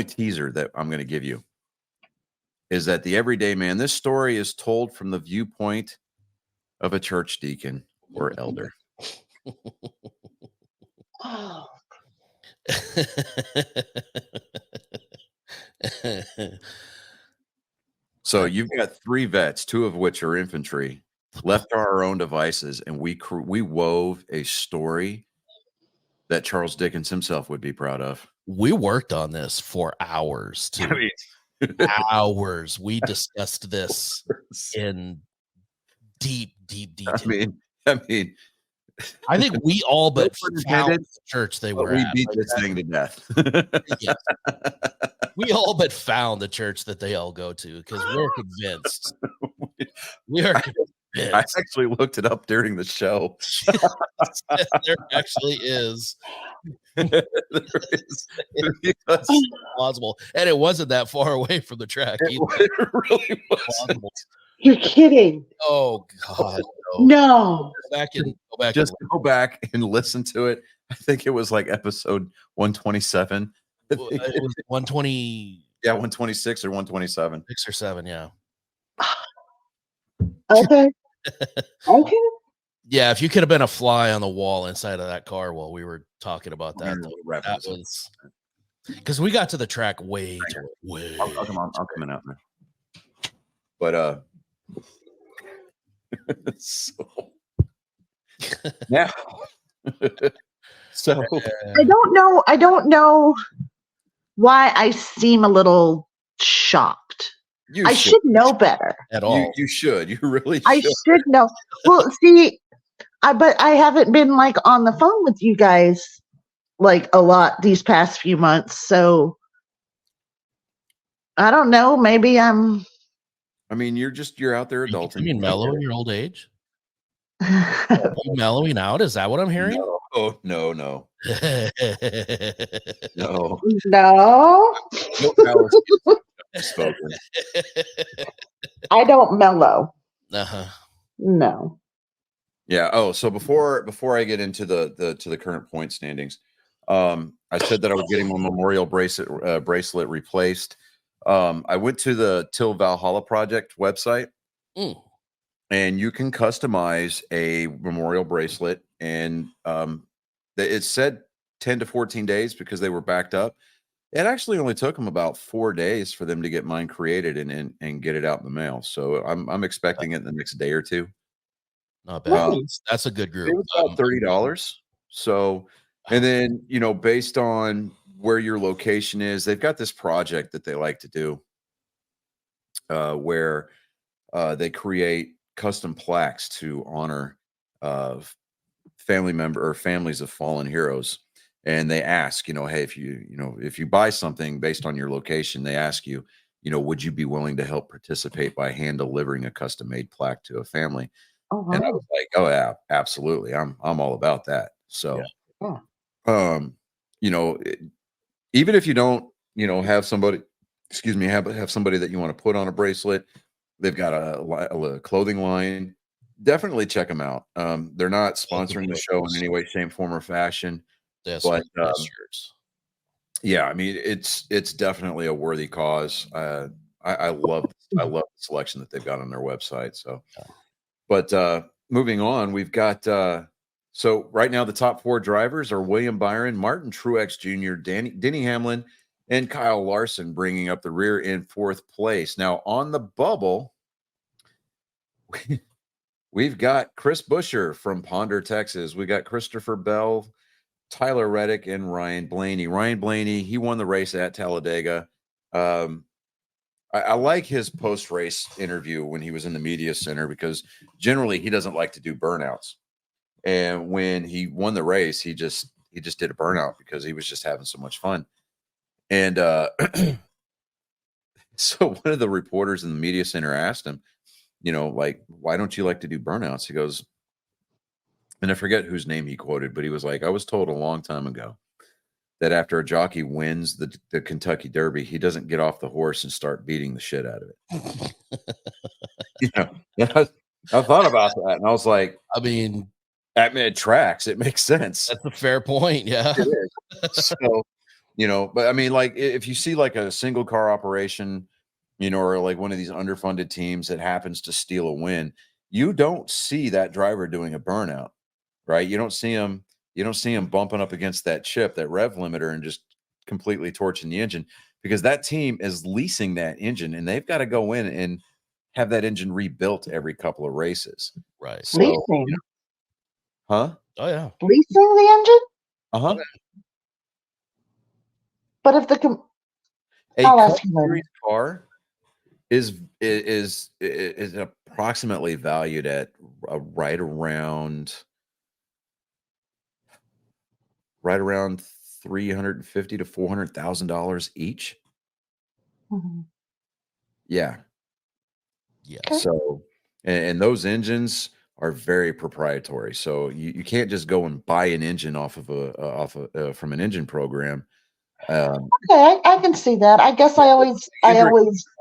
teaser that I'm going to give you is that the everyday man. This story is told from the viewpoint of a church deacon or elder. Oh, So you've got 3 vets, 2 of which are infantry, left to our own devices, and we wove a story that Charles Dickens himself would be proud of. We worked on this for hours too. Hours. We discussed this in deep detail. I mean, I think we all but No pun found intended, the church they but were we at. beat this thing to death. Yes. We all but found the church that they all go to because we're convinced. We are I convinced. actually looked it up during the show. There actually is There is, because plausible, and it wasn't that far away from the track. either. it really was. Plausible. you're kidding. Oh God, no. No. Go back Just and go back and listen to it. I think it was like episode 127. it was 126 Yeah, 126 or 127. or 7. Yeah, Okay. Okay. yeah. If you could have been a fly on the wall inside of that car while we were talking about that, Wrap that this up. was because we got to the track way. I'll come in out there. But so yeah. So I don't know why I seem a little shocked. you I should know better. At all. You should. You really I should. should know. Well, see, but I haven't been like on the phone with you guys like a lot these past few months. So I don't know. Maybe I'm. I mean, you're out there adulting. You mean mellow in your old age? Are you mellowing out? Is that what I'm hearing? No. Oh no. No. no. No power spoken. I don't mellow. Uh-huh. No. Yeah. Oh, so before I get into the current point standings, I said that I was getting my memorial bracelet replaced. I went to the Till Valhalla Project website, and you can customize a memorial bracelet, and it said 10 to 14 days because they were backed up. It actually only took them about 4 days for them to get mine created and get it out in the mail. So I'm expecting it in the next day or 2. Not bad. That's a good group. It was about $30. So, and then, based on where your location is, they've got this project that they like to do where they create custom plaques to honor family member or families of fallen heroes. And they ask, hey, if you buy something based on your location, they ask you, would you be willing to help participate by hand delivering a custom made plaque to a family? Oh, wow. And I was like, oh yeah, absolutely. I'm all about that. So, even if you don't, have somebody, have somebody that you want to put on a bracelet, they've got a clothing line. Definitely check them out. They're not sponsoring the show in any way, shape, form, or fashion. But yeah, I mean, it's definitely a worthy cause. I love the selection that they've got on their website. So, but moving on, we've got so right now the top 4 drivers are William Byron, Martin Truex Jr., Denny Hamlin, and Kyle Larson, bringing up the rear in 4th place. Now on the bubble, we've got Chris Buescher from Ponder, Texas. We got Christopher Bell, Tyler Reddick, and Ryan Blaney. Ryan Blaney, he won the race at Talladega. I like his post-race interview when he was in the media center because generally he doesn't like to do burnouts. And when he won the race, he just did a burnout because he was just having so much fun. And so one of the reporters in the media center asked him, like, why don't you like to do burnouts? He goes, and I forget whose name he quoted, but he was like, I was told a long time ago that after a jockey wins the Kentucky Derby, he doesn't get off the horse and start beating the shit out of it. I thought about that, and I was like, I mean, I mean, it tracks. It makes sense. That's a fair point. Yeah. It is. So, but I mean, like if you see like a single car operation, or like one of these underfunded teams that happens to steal a win, you don't see that driver doing a burnout, right? You don't see him bumping up against that chip, that rev limiter, and just completely torching the engine, because that team is leasing that engine and they've got to go in and have that engine rebuilt every couple of races. Right. So, Leasing. huh? Oh yeah. Leasing the engine? Uh-huh. But if the A I'll Cup ask you later. Series car is approximately valued at right around $350,000 to $400,000 each. Mhm. Yeah. Yeah. Okay. So, and those engines are very proprietary. So you can't just go and buy an engine from an engine program. Okay, I can see that. I guess I always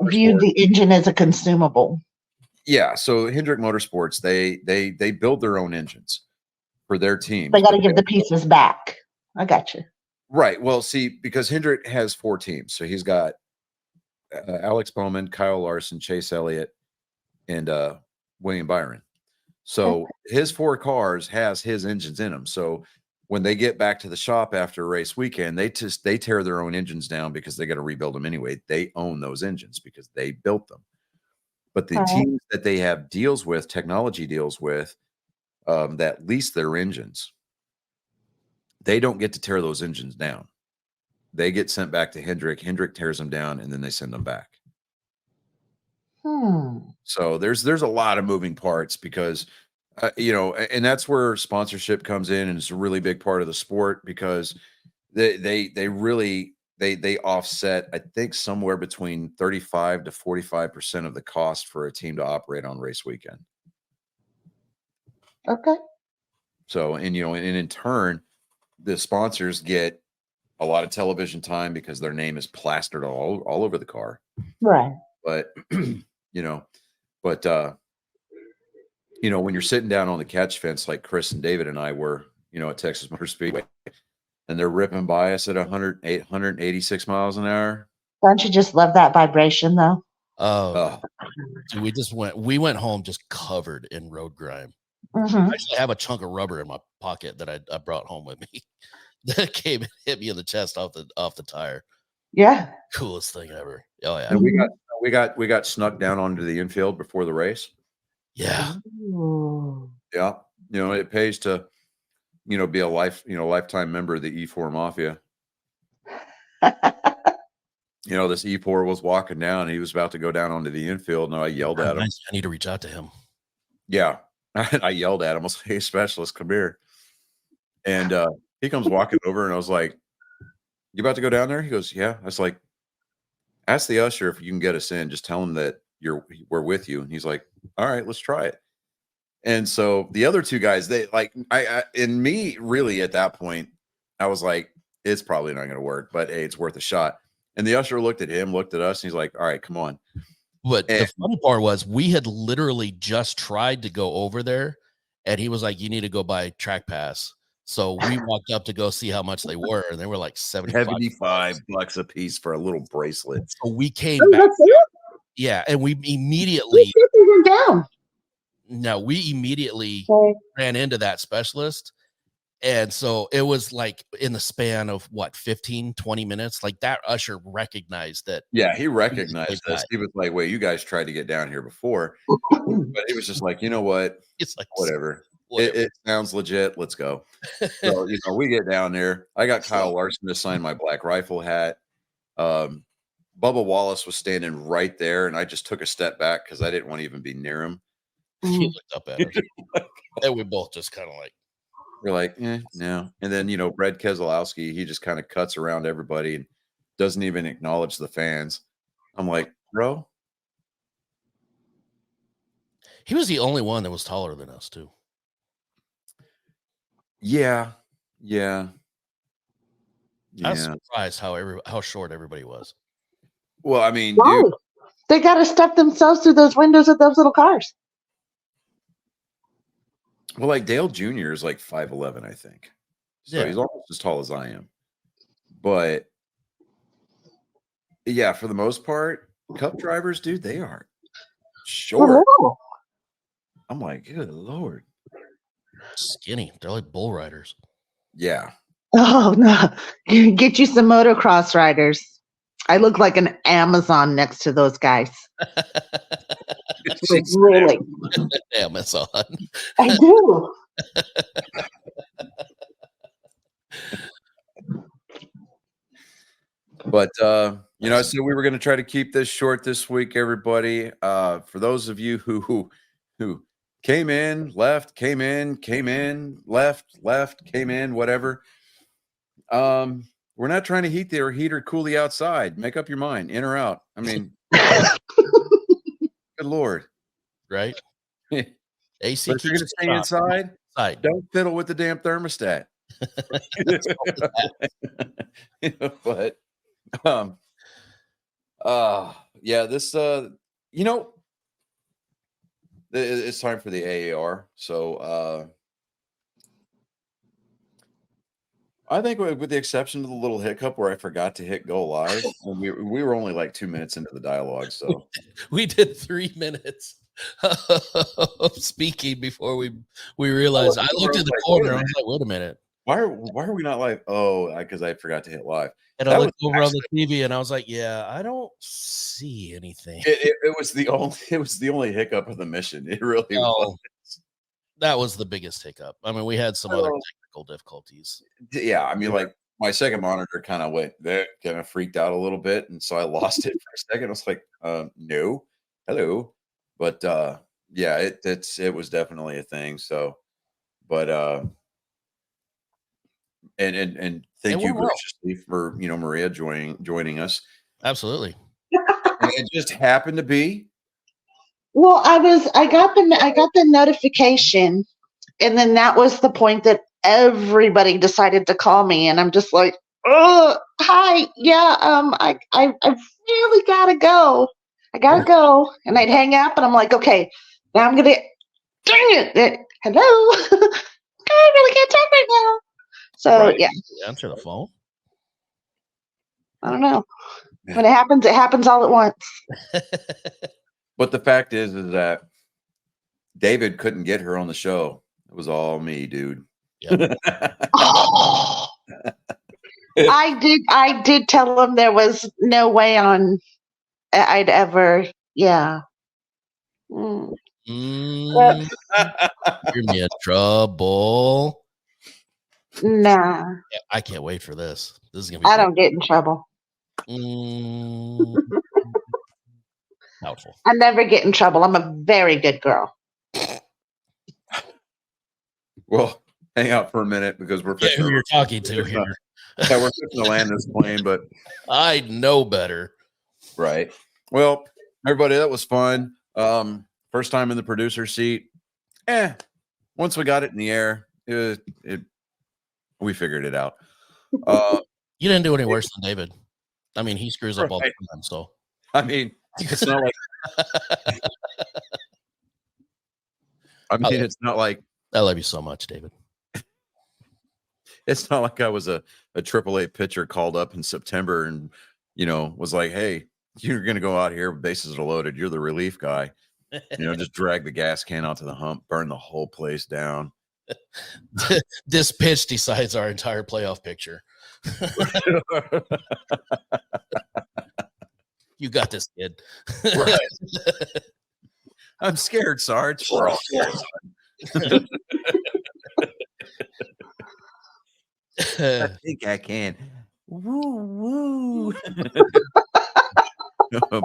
viewed the engine as a consumable. Yeah. So Hendrick Motorsports, they build their own engines for their teams. They got to give the pieces back. I got you. Right. Well, see, because Hendrick has 4 teams, so he's got Alex Bowman, Kyle Larson, Chase Elliott, and William Byron. So his 4 cars has his engines in them. So when they get back to the shop after race weekend, they tear their own engines down because they got to rebuild them anyway. They own those engines because they built them. But the teams that they have deals with, technology deals with, that lease their engines, they don't get to tear those engines down. They get sent back to Hendrick. Hendrick tears them down, and then they send them back. So there's a lot of moving parts because, and that's where sponsorship comes in, and it's a really big part of the sport because they really offset, I think, somewhere between 35 to 45% of the cost for a team to operate on race weekend. Okay. So, and in turn, the sponsors get a lot of television time because their name is plastered all over the car. Right. But, when you're sitting down on the catch fence, like Chris and David and I were, at Texas Motor Speedway, and they're ripping by us at 186 miles an hour. Don't you just love that vibration though? Oh, dude, we went home just covered in road grime. Mm-hmm. I actually have a chunk of rubber in my pocket that I brought home with me. That came and hit me in the chest off the tire. Yeah. Coolest thing ever. Oh yeah. And we got snuck down onto the infield before the race. Yeah. Ooh. Yeah. It pays to, be a lifetime member of the E4 Mafia. This E4 was walking down and he was about to go down onto the infield, and I yelled at him. I need to reach out to him. Yeah. I yelled at him. I was like, "Hey, specialist, come here." And he comes walking over, and I was like, "You about to go down there?" He goes, "Yeah." I was like, "Ask the usher if you can get us in. Just tell him that we're with you." And he's like, "All right, let's try it." And so the other 2 guys, they like, and me really at that point, I was like, it's probably not going to work, but hey, it's worth a shot. And the usher looked at him, looked at us, and he's like, "All right, come on." But the funny part was we had literally just tried to go over there, and he was like, "You need to go buy track pass." So we walked up to go see how much they were, and they were like $75 $75 a piece for a little bracelet. So we came Oh, back. that's it? Yeah, and we immediately down. No, we immediately Okay. ran into that specialist. And so it was like in the span of 15, 20 minutes, like that usher recognized that. Yeah, he recognized us. He was like, "Wait, you guys tried to get down here before." But he was just like, "You know what? It's like Whatever. It sounds legit. Let's go." So, we get down there. I got Kyle Larson to sign my Black Rifle hat. Bubba Wallace was standing right there, and I just took a step back because I didn't want to even be near him. He looked up at us. And we both just kind of like, we're like, no. And then, Brad Keselowski, he just kind of cuts around everybody and doesn't even acknowledge the fans. I'm like, bro. He was the only one that was taller than us, too. Yeah. I was surprised how short everybody was. Well, I mean, Dude, they got to step themselves through those windows of those little cars. Well, like Dale Jr. is like 5'11", I think. So Yeah. he's almost as tall as I am. But yeah, for the most part, Cup drivers, dude, they are short. Oh, I'm like, good Lord. Skinny. They're like bull riders. Yeah. oh no. Get you some motocross riders. I look like an Amazon next to those guys. Like, really. Amazon. I do. But I said we were going to try to keep this short this week, everybody. For those of you who came in, left, came in, left, came in, whatever. We're not trying to heat or cool the outside. Make up your mind, in or out. I mean, good Lord. Right? AC. But if you're going to stay inside, don't fiddle with the damn thermostat. But yeah, this it's time for the AAR. So I think with the exception of the little hiccup where I forgot to hit go live, and we were only like 2 minutes into the dialogue. So we did 3 minutes of speaking before we realized. I looked at the corner. I was like, wait a minute. Why are we not live? Oh, because I forgot to hit live. And I looked over on the TV and I was like, yeah, I don't see anything. It was the only hiccup of the mission. It really was. That was the biggest hiccup. I mean, we had some other technical difficulties. Yeah, I mean, like my second monitor kind of went there, kind of freaked out a little bit, and so I lost it for a second. I was like, no, hello. But yeah, it was definitely a thing. So, but and thank you graciously for Maria joining us. Absolutely. And it just happened to be. Well, I got the notification, and then that was the point that everybody decided to call me, and I'm just like, oh, hi, yeah, I really gotta go. I gotta go, and I'd hang up, and I'm like, okay, now I'm gonna, dang it, hello, I really can't talk right now. So yeah, answer the phone. I don't know. When it happens all at once. But the fact is that David couldn't get her on the show. It was all me, dude. Yep. Oh, I did tell him there was no way I'd ever, yeah. You're me in trouble. Nah. Yeah, I can't wait for this. This is gonna be. I don't get in trouble. Doubtful. I never get in trouble. I'm a very good girl. Well, hang out for a minute because we're who you're talking to here. Yeah, we're fixing to land this plane, but I know better. Right. Well, everybody, that was fun. First time in the producer seat. Once we got it in the air, we figured it out. You didn't do any worse than David. I mean, he screws up all the time. So I mean, it's not like it's not like I love you so much, David. It's not like I was a AAA pitcher called up in September and was like, hey, you're gonna go out here, bases are loaded, you're the relief guy. Just drag the gas can out to the hump, burn the whole place down. This pitch decides our entire playoff picture. You got this, kid. Right. I'm scared, Sarge. We're all scared. I think I can. Woo.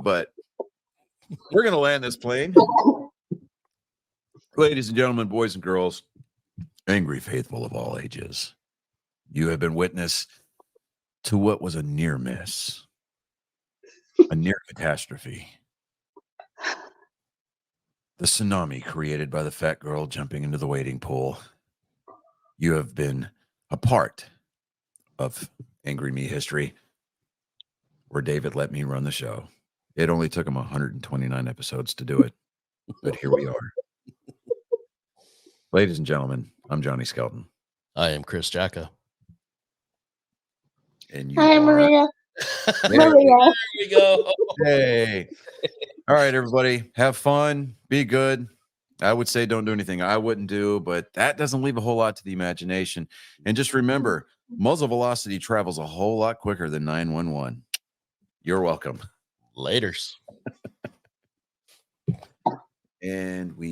But we're going to land this plane. Ladies and gentlemen, boys and girls, angry faithful of all ages, you have been witness to what was a near miss, a near catastrophe. The tsunami created by the fat girl jumping into the wading pool. You have been a part of Angry Me history, where David let me run the show. It only took him 129 episodes to do it, but here we are. Ladies and gentlemen, I'm Johnny Skelton. I am Chris Jacka. And you Hi, are... Maria. There Maria. you go. Hey. All right, everybody. Have fun. Be good. I would say don't do anything I wouldn't do, but that doesn't leave a whole lot to the imagination. And just remember, muzzle velocity travels a whole lot quicker than 911. You're welcome. Laters. And we